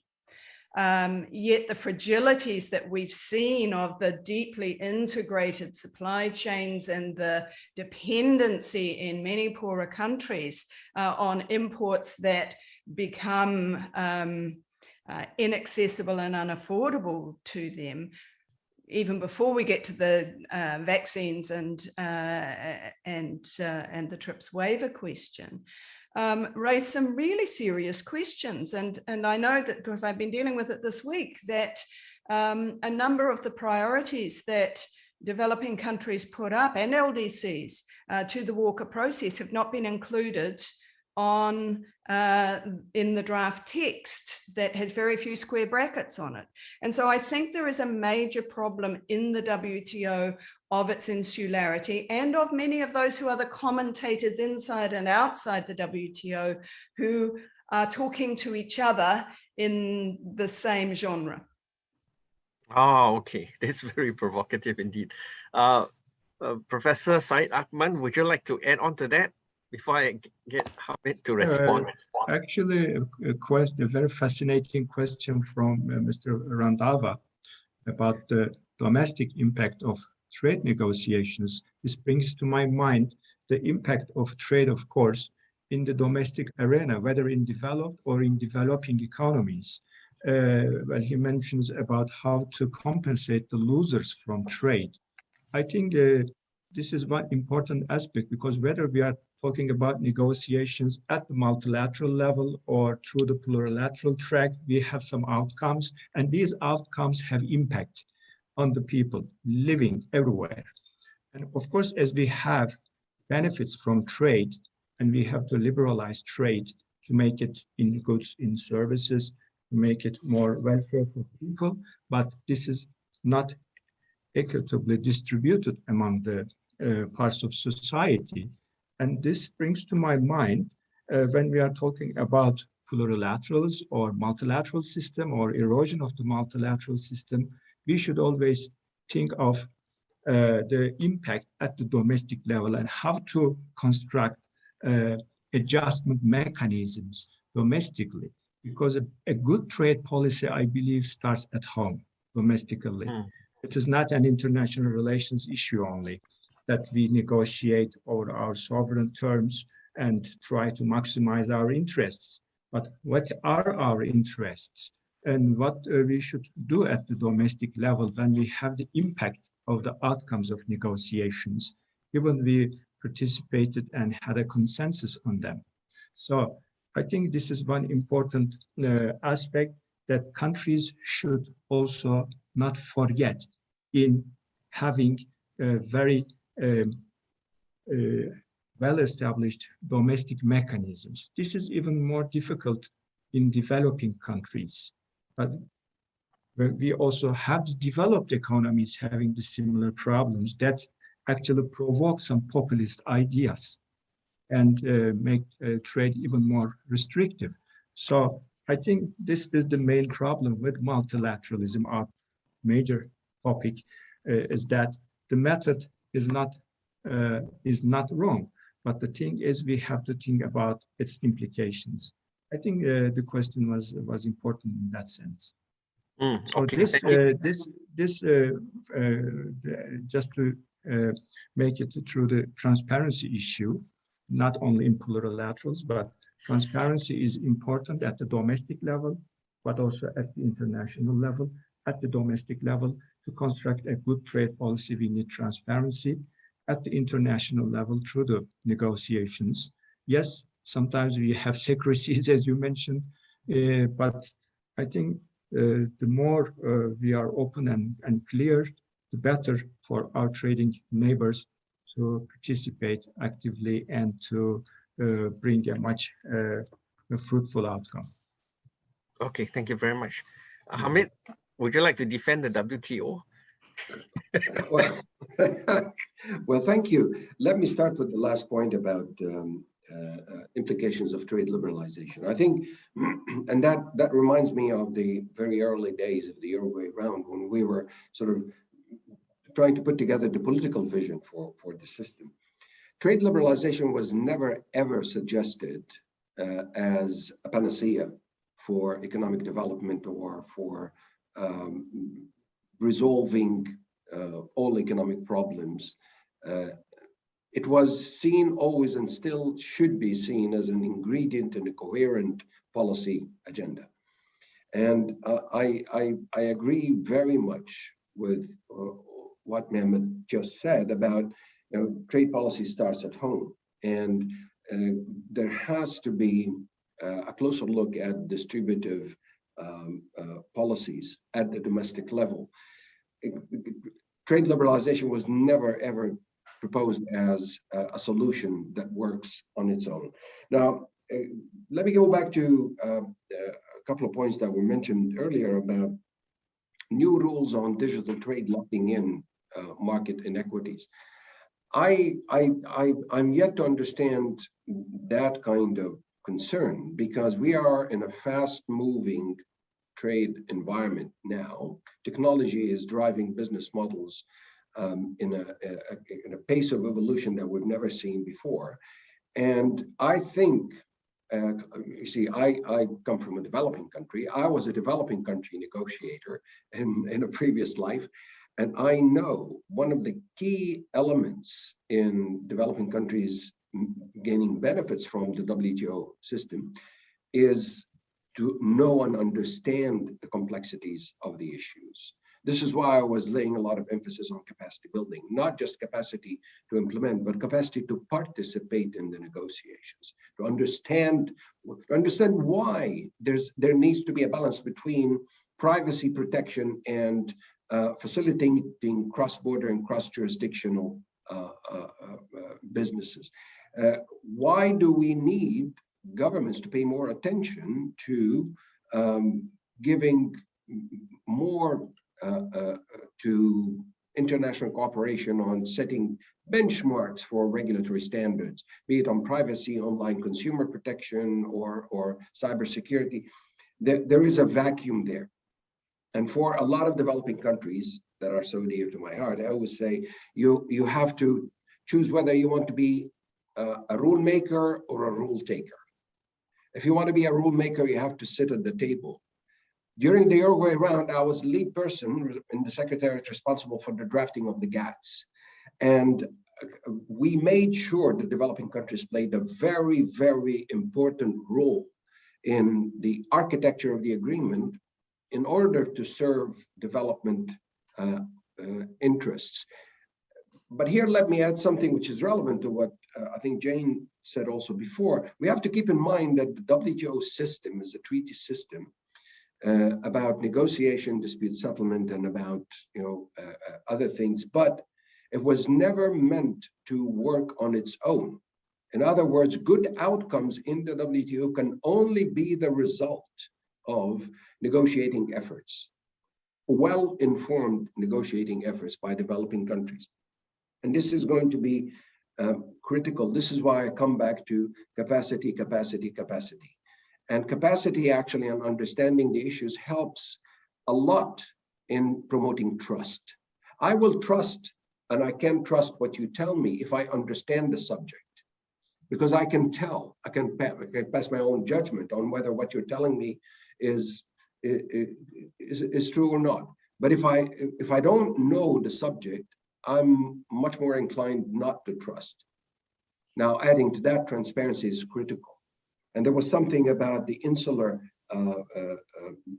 Yet the fragilities that we've seen of the deeply integrated supply chains and the dependency in many poorer countries on imports that become inaccessible and unaffordable to them, even before we get to the vaccines and the TRIPS waiver question. raise some really serious questions. And I know that because I've been dealing with it this week, that a number of the priorities that developing countries put up and LDCs to the Walker process have not been included on in the draft text that has very few square brackets on it. And so I think there is a major problem in the WTO of its insularity and of many of those who are the commentators inside and outside the WTO who are talking to each other in the same genre. Oh, okay. That's very provocative indeed. Professor Said Akman, would you like to add on to that before I get Hamid to respond? Actually, a very fascinating question from Mr. Randava about the domestic impact of trade negotiations. This brings to my mind the impact of trade, of course, in the domestic arena, whether in developed or in developing economies. Well, he mentions about how to compensate the losers from trade. I think this is one important aspect, because whether we are talking about negotiations at the multilateral level or through the plurilateral track, we have some outcomes, and these outcomes have impact on the people living everywhere. And of course, as we have benefits from trade, and we have to liberalize trade to make it in goods, in services, to make it more welfare for people, but this is not equitably distributed among the parts of society. And this brings to my mind, when we are talking about plurilaterals or multilateral system or erosion of the multilateral system, we should always think of the impact at the domestic level and how to construct adjustment mechanisms domestically. Because a good trade policy, I believe, starts at home, domestically. It is not an international relations issue only, that we negotiate over our sovereign terms and try to maximize our interests. But what are our interests, and what we should do at the domestic level when we have the impact of the outcomes of negotiations, given we participated and had a consensus on them. So I think this is one important aspect that countries should also not forget in having very well-established domestic mechanisms. This is even more difficult in developing countries, but we also have developed economies having the similar problems that actually provoke some populist ideas and make trade even more restrictive. So I think this is the main problem with multilateralism. Our major topic is that the method is not wrong, but the thing is we have to think about its implications. I think the question was important in that sense. So Okay. Just to make it through the transparency issue, not only in plurilaterals, but transparency is important at the domestic level, but also at the international level. At the domestic level, to construct a good trade policy, we need transparency. At the international level, through the negotiations, yes, sometimes we have secrecies, as you mentioned, but I think the more we are open and clear, the better for our trading neighbors to participate actively and to bring a much fruitful outcome. Okay, thank you very much. Hamid, would you like to defend the WTO? Well, thank you. Let me start with the last point about implications of trade liberalization. I think, and that reminds me of the very early days of the Uruguay round, when we were sort of trying to put together the political vision for the system. Trade liberalization was never, ever suggested as a panacea for economic development or for resolving all economic problems. It was seen always, and still should be seen, as an ingredient in a coherent policy agenda. And I agree very much with what Mehmet just said about, trade policy starts at home. And there has to be a closer look at distributive policies at the domestic level. Trade liberalization was never, ever proposed as a solution that works on its own. Now, let me go back to a couple of points that were mentioned earlier about new rules on digital trade locking in market inequities. I'm yet to understand that kind of concern, because we are in a fast-moving trade environment now. Technology is driving business models in a pace of evolution that we've never seen before. And I think, you see, I come from a developing country. I was a developing country negotiator in a previous life. And I know one of the key elements in developing countries gaining benefits from the WTO system is to know and understand the complexities of the issues. This is why I was laying a lot of emphasis on capacity building, not just capacity to implement, but capacity to participate in the negotiations, to understand why there needs to be a balance between privacy protection and facilitating cross-border and cross-jurisdictional businesses. Why do we need governments to pay more attention to giving more to international cooperation on setting benchmarks for regulatory standards, be it on privacy, online consumer protection, or cybersecurity? There is a vacuum there. And for a lot of developing countries that are so dear to my heart, I always say, you have to choose whether you want to be a rule maker or a rule taker. If you want to be a rule maker, you have to sit at the table. During the Uruguay round, I was the lead person in the secretariat responsible for the drafting of the GATS. And we made sure the developing countries played a very, very important role in the architecture of the agreement in order to serve development interests. But here, let me add something which is relevant to what I think Jane said also before. We have to keep in mind that the WTO system is a treaty system about negotiation, dispute settlement, and about other things, but it was never meant to work on its own. In other words, good outcomes in the WTO can only be the result of negotiating efforts, well-informed negotiating efforts by developing countries. And this is going to be critical. This is why I come back to capacity, capacity, capacity. And capacity actually on understanding the issues helps a lot in promoting trust. I will trust, and I can trust what you tell me if I understand the subject, because I can tell, I can pass my own judgment on whether what you're telling me is true or not. But if I don't know the subject, I'm much more inclined not to trust. Now, adding to that, transparency is critical. And there was something about the insular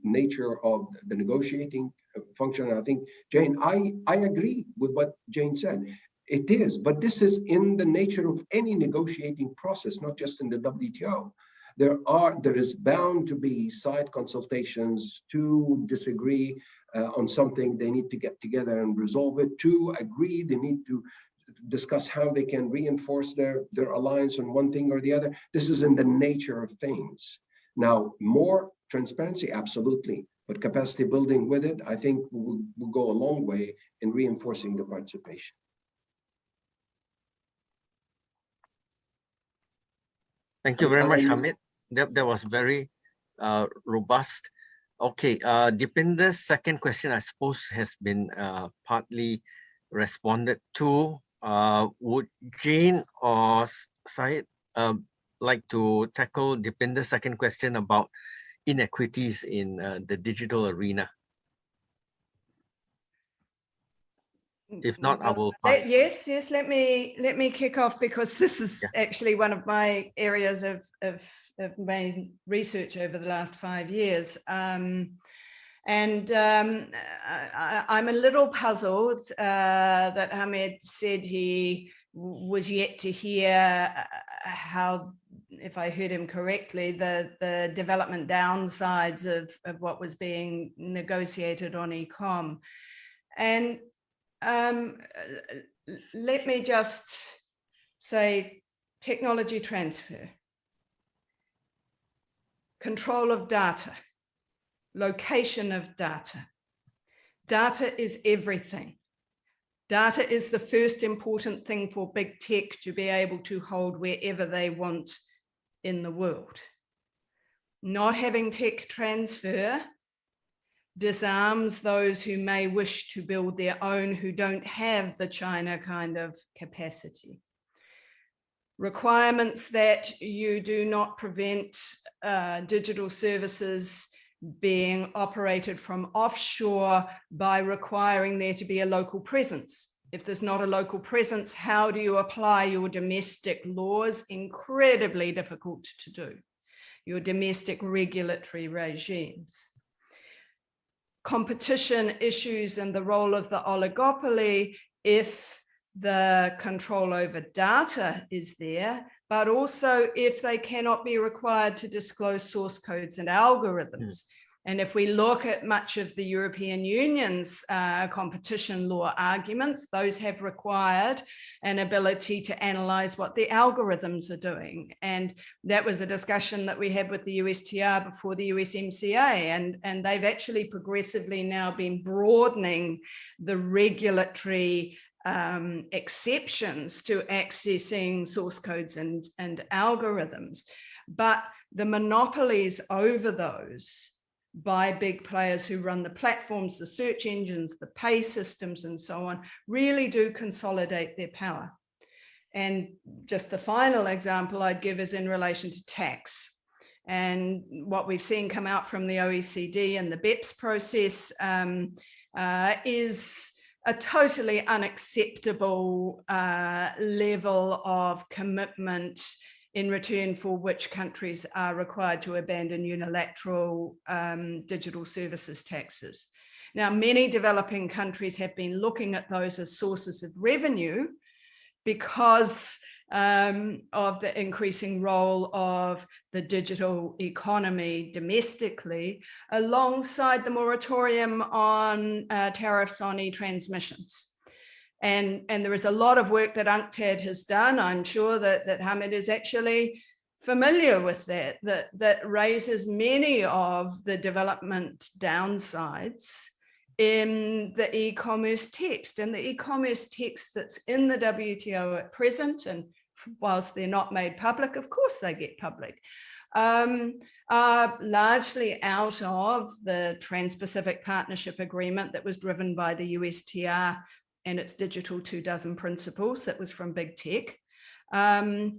nature of the negotiating function. I think, Jane, I agree with what Jane said. It is, but this is in the nature of any negotiating process, not just in the WTO. There is bound to be side consultations to disagree on something. They need to get together and resolve it. To agree, they need to discuss how they can reinforce their alliance on one thing or the other. This is in the nature of things. Now, more transparency, absolutely, but capacity building with it, I think will go a long way in reinforcing the participation. Thank you very much, Hamid. That was very robust. Okay, Dipinder's second question, I suppose, has been partly responded to. Would Jane or Syed like to tackle Dipinder's second question about inequities in the digital arena? If not, I will pass. Yes. Let me kick off, because this is actually one of my areas of main research over the last 5 years. I'm a little puzzled that Hamid said he was yet to hear how, if I heard him correctly, the development downsides of what was being negotiated on e-com. And let me just say technology transfer, control of data, location of data. Data is everything. Data is the first important thing for big tech to be able to hold wherever they want in the world. Not having tech transfer disarms those who may wish to build their own, who don't have the China kind of capacity. Requirements that you do not prevent digital services being operated from offshore by requiring there to be a local presence. If there's not a local presence, how do you apply your domestic laws? Incredibly difficult to do. Your domestic regulatory regimes. Competition issues and the role of the oligopoly, if the control over data is there, but also if they cannot be required to disclose source codes and algorithms. And if we look at much of the European Union's competition law arguments, those have required an ability to analyze what the algorithms are doing. And that was a discussion that we had with the USTR before the USMCA. And they've actually progressively now been broadening the regulatory exceptions to accessing source codes and algorithms. But the monopolies over those by big players who run the platforms, the search engines, the pay systems, and so on, really do consolidate their power. And just the final example I'd give is in relation to tax. And what we've seen come out from the OECD and the BEPS process is a totally unacceptable level of commitment in return for which countries are required to abandon unilateral digital services taxes. Now, many developing countries have been looking at those as sources of revenue because of the increasing role of the digital economy domestically, alongside the moratorium on tariffs on e-transmissions. And there is a lot of work that UNCTAD has done. I'm sure that Hamid is actually familiar with that raises many of the development downsides in the e-commerce text. And the e-commerce text that's in the WTO at present, and whilst they're not made public, of course they get public, are largely out of the Trans-Pacific Partnership Agreement that was driven by the USTR and its digital 2 principles that was from big tech. And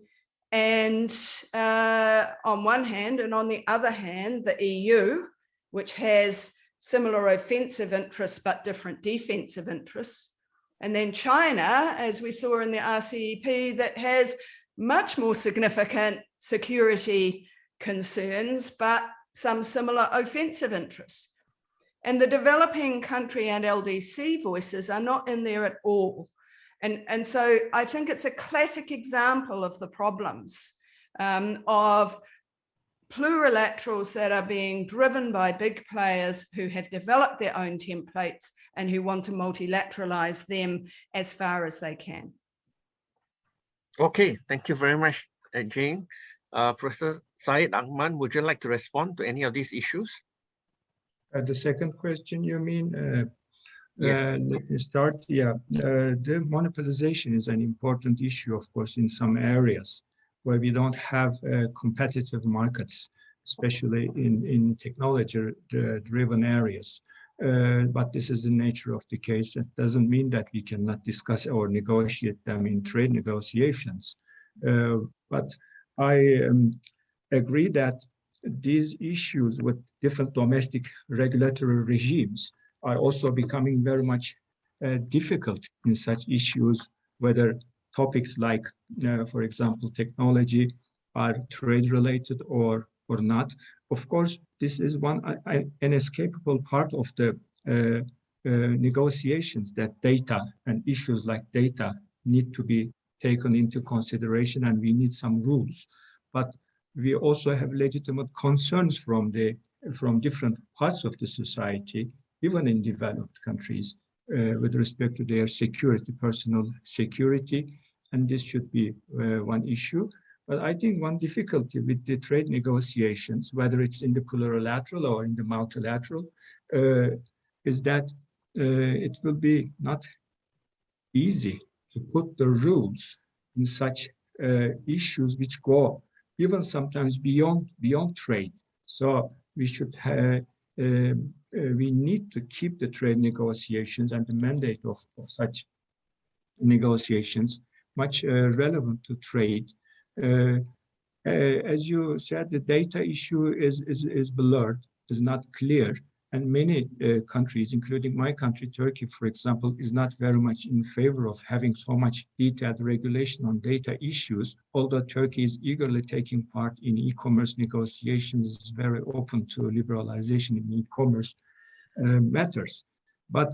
on one hand, and on the other hand, the EU, which has similar offensive interests, but different defensive interests. And then China, as we saw in the RCEP, that has much more significant security concerns, but some similar offensive interests. And the developing country and LDC voices are not in there at all. And so I think it's a classic example of the problems of plurilaterals that are being driven by big players who have developed their own templates and who want to multilateralize them as far as they can. Okay, thank you very much, Jane. Professor Syed Ahmad, would you like to respond to any of these issues? The second question, you mean? Yeah. Let me start. Yeah, the monopolization is an important issue, of course, in some areas where we don't have competitive markets, especially in technology-driven areas. But this is the nature of the case. It doesn't mean that we cannot discuss or negotiate them in trade negotiations. But I agree that these issues with different domestic regulatory regimes are also becoming very much difficult in such issues, whether topics like, for example, technology are trade related or not. Of course, this is one inescapable part of the negotiations, that data and issues like data need to be taken into consideration, and we need some rules. But we also have legitimate concerns from different parts of the society, even in developed countries, with respect to their security, personal security, and this should be one issue. But I think one difficulty with the trade negotiations, whether it's in the plurilateral or in the multilateral, is that it will be not easy to put the rules in such issues which go even sometimes beyond trade. So we should we need to keep the trade negotiations and the mandate of such negotiations much relevant to trade. As you said, the data issue is blurred, is not clear, and many countries, including my country, Turkey, for example, is not very much in favor of having so much detailed regulation on data issues, although Turkey is eagerly taking part in e-commerce negotiations, is very open to liberalization in e-commerce matters. But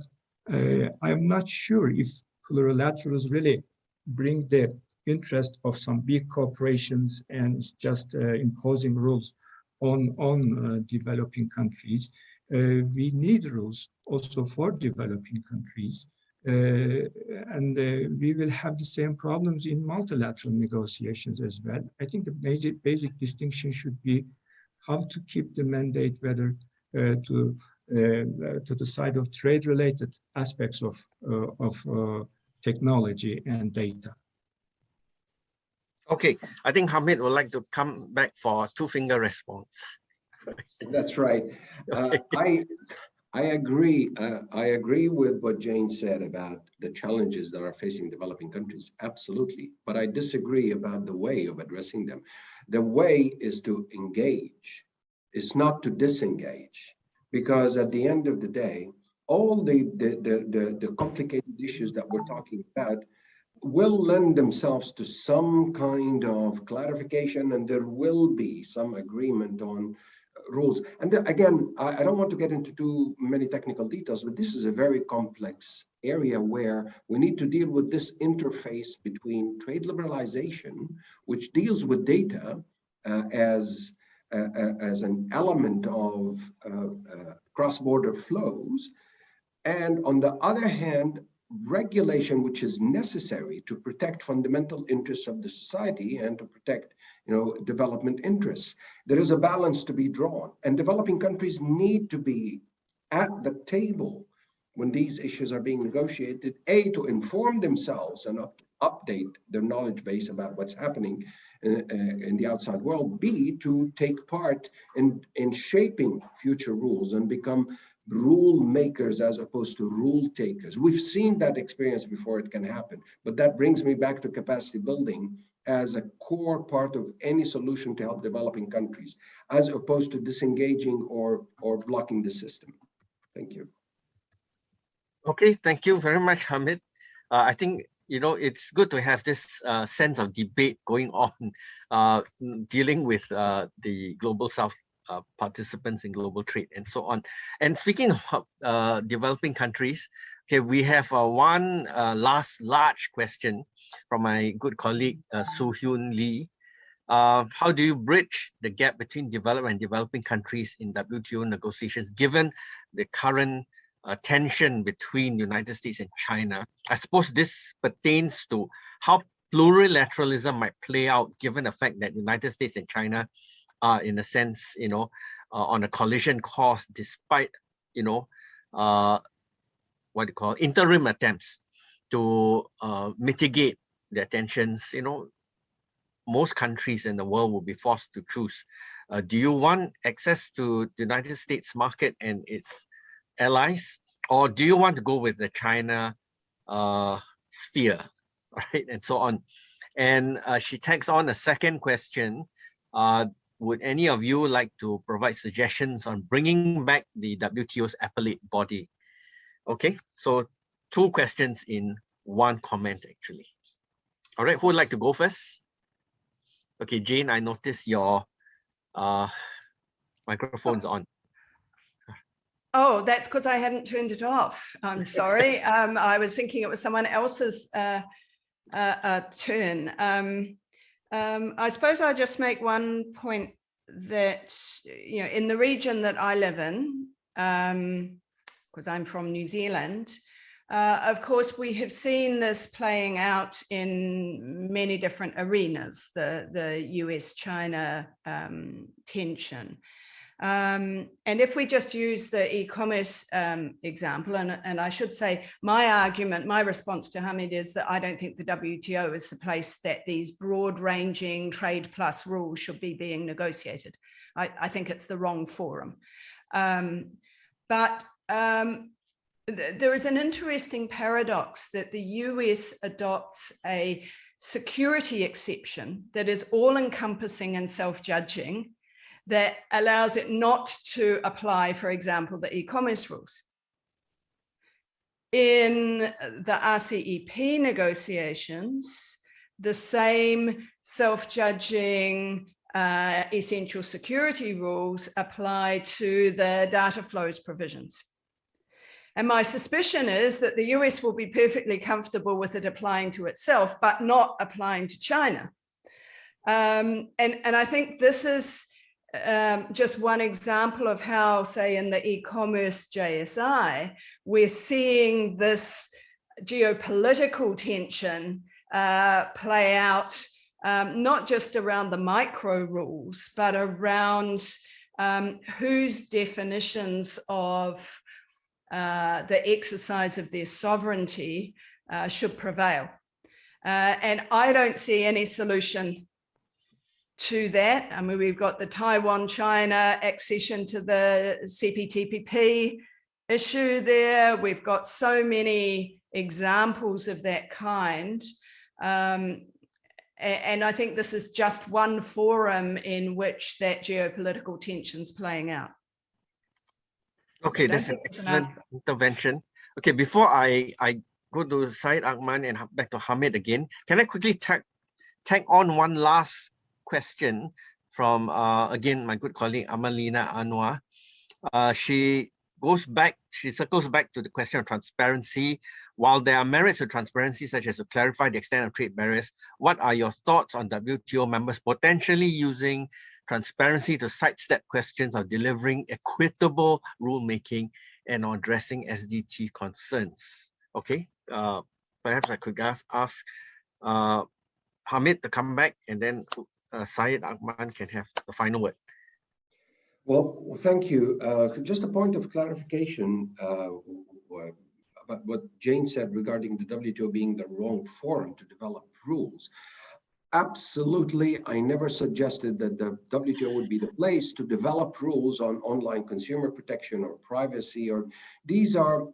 I'm not sure if plurilaterals really bring the interest of some big corporations and just imposing rules on developing countries. We need rules also for developing countries, and we will have the same problems in multilateral negotiations as well. I think the basic distinction should be how to keep the mandate, whether to the side of trade-related aspects of technology and data. Okay, I think Hamid would like to come back for a two-finger response. That's right. Okay. I agree. I agree with what Jane said about the challenges that are facing developing countries. Absolutely. But I disagree about the way of addressing them. The way is to engage. It's not to disengage. Because at the end of the day, all the complicated issues that we're talking about will lend themselves to some kind of clarification, and there will be some agreement on rules. And again, I don't want to get into too many technical details, but this is a very complex area where we need to deal with this interface between trade liberalization, which deals with data as an element of cross-border flows, and on the other hand, regulation which is necessary to protect fundamental interests of the society and to protect, development interests. There is a balance to be drawn, and developing countries need to be at the table when these issues are being negotiated, A, to inform themselves and update their knowledge base about what's happening in the outside world, B, to take part in shaping future rules and become rule makers as opposed to rule takers. We've seen that experience before. It can happen, but that brings me back to capacity building as a core part of any solution to help developing countries, as opposed to disengaging or blocking the system. Thank you. Okay, thank you very much, Hamid. I think it's good to have this sense of debate going on, dealing with the global South participants in global trade and so on. And speaking of developing countries, okay, we have one last large question from my good colleague Soo-Hyun Lee. How do you bridge the gap between developed and developing countries in WTO negotiations, given the current tension between the United States and China? I suppose this pertains to how plurilateralism might play out, given the fact that the United States and China are, in a sense, on a collision course, despite, interim attempts to mitigate their tensions. Most countries in the world will be forced to choose. Do you want access to the United States market and its allies, or do you want to go with the China sphere, right, and so on? And she tags on a second question. Would any of you like to provide suggestions on bringing back the WTO's appellate body? Okay, so two questions in one comment, actually. All right, who would like to go first? Okay, Jane, I noticed your microphone's on. Oh, that's because I hadn't turned it off. I'm sorry. I was thinking it was someone else's turn. I suppose I'll just make one point that, you know, in the region that I live in, because I'm from New Zealand, of course, we have seen this playing out in many different arenas, the US-China tension. And if we just use the e-commerce example, and I should say my argument, my response to Hamid is that I don't think the WTO is the place that these broad-ranging trade plus rules should be being negotiated. I think it's the wrong forum. But there is an interesting paradox that the US adopts a security exception that is all-encompassing and self-judging, that allows it not to apply, for example, the e-commerce rules. In the RCEP negotiations, the same self-judging essential security rules apply to the data flows provisions. And my suspicion is that the US will be perfectly comfortable with it applying to itself, but not applying to China. And I think this is just one example of how, say, in the e-commerce JSI, we're seeing this geopolitical tension play out, not just around the micro rules, but around whose definitions of the exercise of their sovereignty should prevail. And I don't see any solution to that. I mean, we've got the Taiwan-China accession to the CPTPP issue there. We've got so many examples of that kind. And I think this is just one forum in which that geopolitical tension's playing out. Okay, that's an excellent intervention. Okay, before I go to Syed Ahmad and back to Hamid again, can I quickly tag on one last question from, again, my good colleague, Amalina Anwar. She circles back to the question of transparency. While there are merits to transparency, such as to clarify the extent of trade barriers, what are your thoughts on WTO members potentially using transparency to sidestep questions of delivering equitable rulemaking and addressing SDT concerns? Okay, perhaps I could ask Hamid to come back, and then Syed Ahmad can have the final word. Well, thank you. Just a point of clarification about what Jane said regarding the WTO being the wrong forum to develop rules. Absolutely, I never suggested that the WTO would be the place to develop rules on online consumer protection or privacy, or these are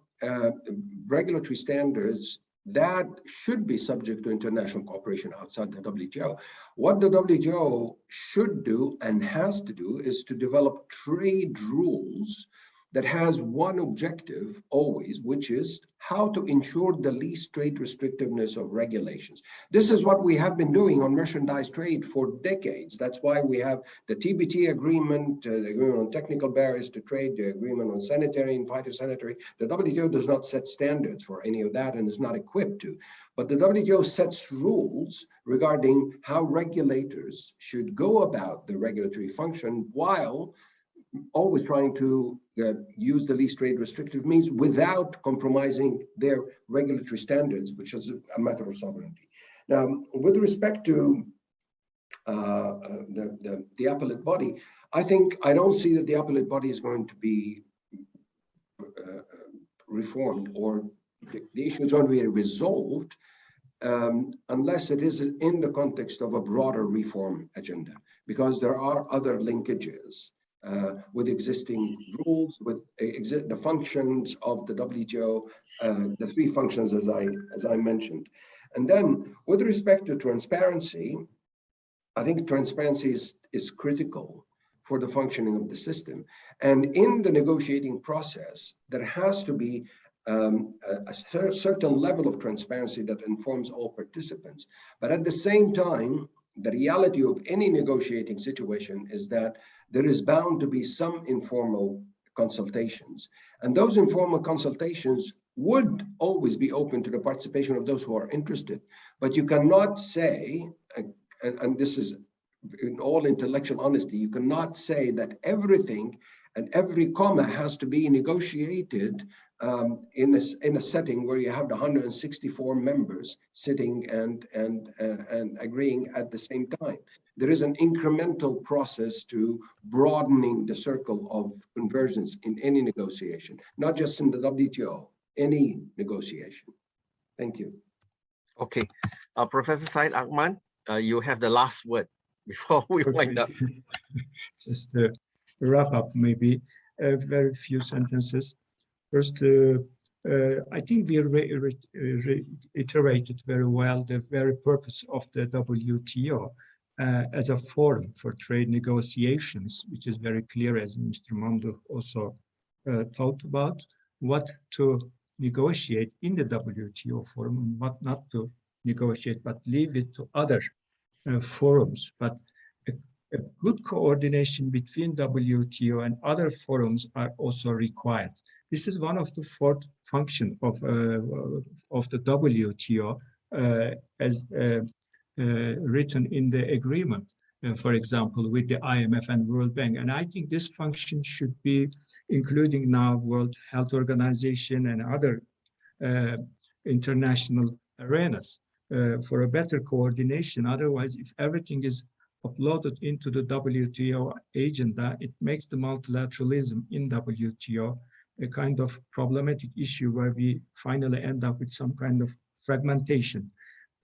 regulatory standards that should be subject to international cooperation outside the WTO. What the WTO should do and has to do is to develop trade rules that has one objective always, which is how to ensure the least trade restrictiveness of regulations. This is what we have been doing on merchandise trade for decades. That's why we have the TBT agreement, the agreement on technical barriers to trade, the agreement on sanitary and phytosanitary. The WTO does not set standards for any of that and is not equipped to. But the WTO sets rules regarding how regulators should go about the regulatory function while always trying to use the least trade restrictive means without compromising their regulatory standards, which is a matter of sovereignty. Now, with respect to the appellate body, I don't see that the appellate body is going to be reformed, or the issue is going to be resolved unless it is in the context of a broader reform agenda, because there are other linkages with existing rules, with the functions of the WTO, the three functions as I mentioned. And then with respect to transparency, I think transparency is critical for the functioning of the system. And in the negotiating process, there has to be a certain level of transparency that informs all participants. But at the same time, the reality of any negotiating situation is that there is bound to be some informal consultations. And those informal consultations would always be open to the participation of those who are interested. But you cannot say, and this is in all intellectual honesty, you cannot say that everything and every comma has to be negotiated in a setting where you have the 164 members sitting and agreeing at the same time. There is an incremental process to broadening the circle of convergence in any negotiation, not just in the WTO, any negotiation. Thank you. Okay, Professor Syed Ahmad, you have the last word before we wind up. Just to wrap up, maybe a very few sentences. First, I think we reiterated very well the very purpose of the WTO as a forum for trade negotiations, which is very clear, as Mr. Mando also talked about, what to negotiate in the WTO forum and what not to negotiate, but leave it to other forums. But a good coordination between WTO and other forums are also required. This is one of the fourth function of the WTO as written in the agreement, for example, with the IMF and World Bank. And I think this function should be including now World Health Organization and other international arenas for a better coordination. Otherwise, if everything is uploaded into the WTO agenda, it makes the multilateralism in WTO a kind of problematic issue where we finally end up with some kind of fragmentation.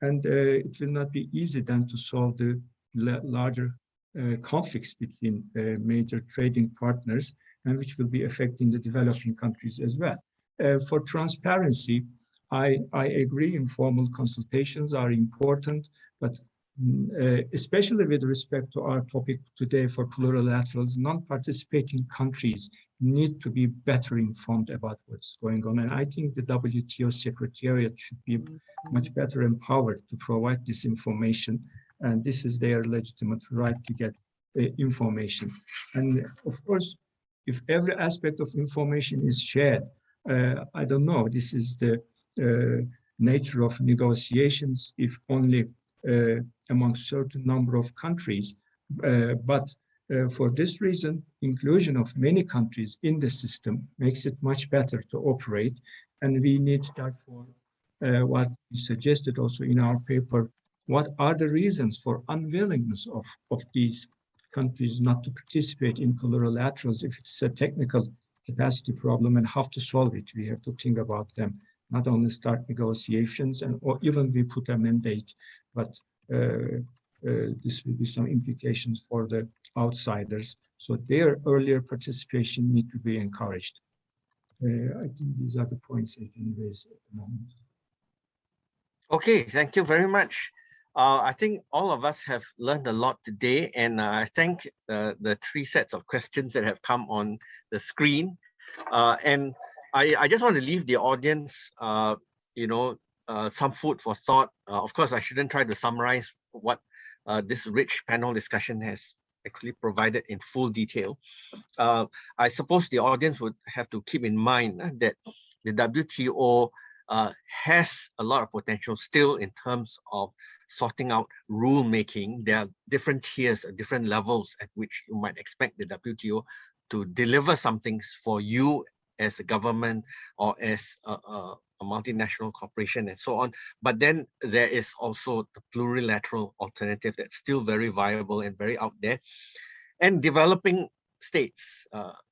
And it will not be easy then to solve the larger conflicts between major trading partners, and which will be affecting the developing countries as well. For transparency, I agree informal consultations are important, but especially with respect to our topic today for plurilaterals, non-participating countries need to be better informed about what's going on. And I think the WTO Secretariat should be much better empowered to provide this information. And this is their legitimate right to get information. And of course, if every aspect of information is shared, I don't know, this is the nature of negotiations, if only among certain number of countries. But for this reason, inclusion of many countries in the system makes it much better to operate. And we need, therefore, what we suggested also in our paper, what are the reasons for unwillingness of these countries not to participate in plurilaterals? If it's a technical capacity problem, and how to solve it, we have to think about them, not only start negotiations and or even we put a mandate, but this will be some implications for the outsiders. So their earlier participation need to be encouraged. I think these are the points I can raise at the moment. Okay, thank you very much. I think all of us have learned a lot today, and I thank the three sets of questions that have come on the screen. And I just want to leave the audience, some food for thought. Of course, I shouldn't try to summarize what this rich panel discussion has actually provided in full detail. I suppose the audience would have to keep in mind that the WTO has a lot of potential still in terms of sorting out rule making. There are different tiers, different levels at which you might expect the WTO to deliver some things for you as a government or as a multinational corporation and so on. But then there is also the plurilateral alternative that's still very viable and very out there. And developing states,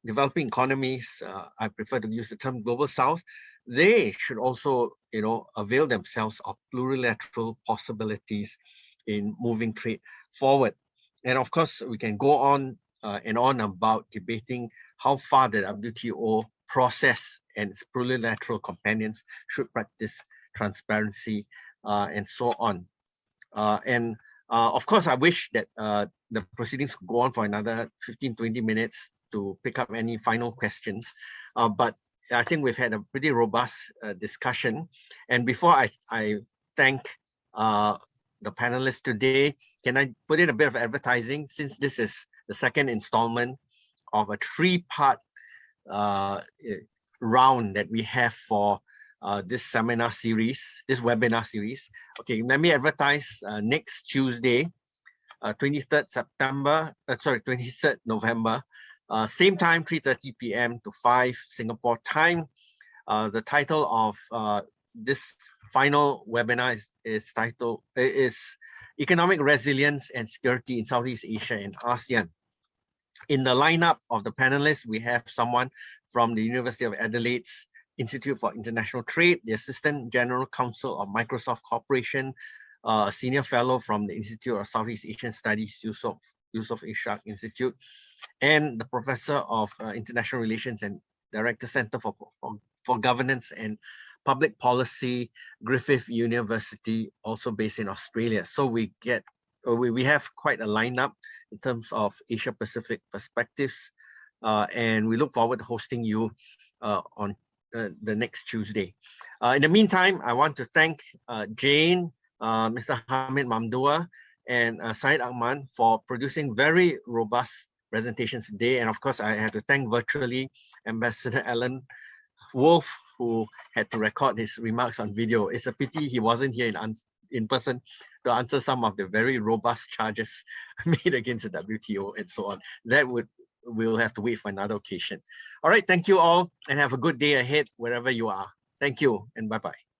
developing economies, I prefer to use the term global south, they should also, avail themselves of plurilateral possibilities in moving trade forward. And of course, we can go on and on about debating how far the WTO process and its plurilateral companions should practice transparency and so on. Of course, I wish that the proceedings could go on for another 15-20 minutes to pick up any final questions. But I think we've had a pretty robust discussion. And before I thank the panelists today, can I put in a bit of advertising, since this is the second installment of a three-part round that we have for this seminar series, this webinar series. Okay, let me advertise next Tuesday, 23rd November, same time, 3:30 p.m. to 5 Singapore time. The title of this final webinar is Economic Resilience and Security in Southeast Asia and ASEAN. In the lineup of the panelists, we have someone from the University of Adelaide's Institute for International Trade, the Assistant General Counsel of Microsoft Corporation, a senior fellow from the Institute of Southeast Asian Studies, Yusof Ishaq Institute, and the Professor of International Relations and Director Center for Governance and Public Policy, Griffith University, also based in Australia. So we have quite a lineup in terms of Asia Pacific perspectives, and we look forward to hosting you on the next Tuesday. In the meantime, I want to thank Jane, Mr. Hamid Mamdua, and Syed Ahmad for producing very robust presentations today. And of course, I have to thank virtually Ambassador Alan Wolf, who had to record his remarks on video. It's a pity he wasn't here in person to answer some of the very robust charges made against the WTO and so on. We'll have to wait for another occasion. All right, thank you all and have a good day ahead wherever you are. Thank you and bye-bye.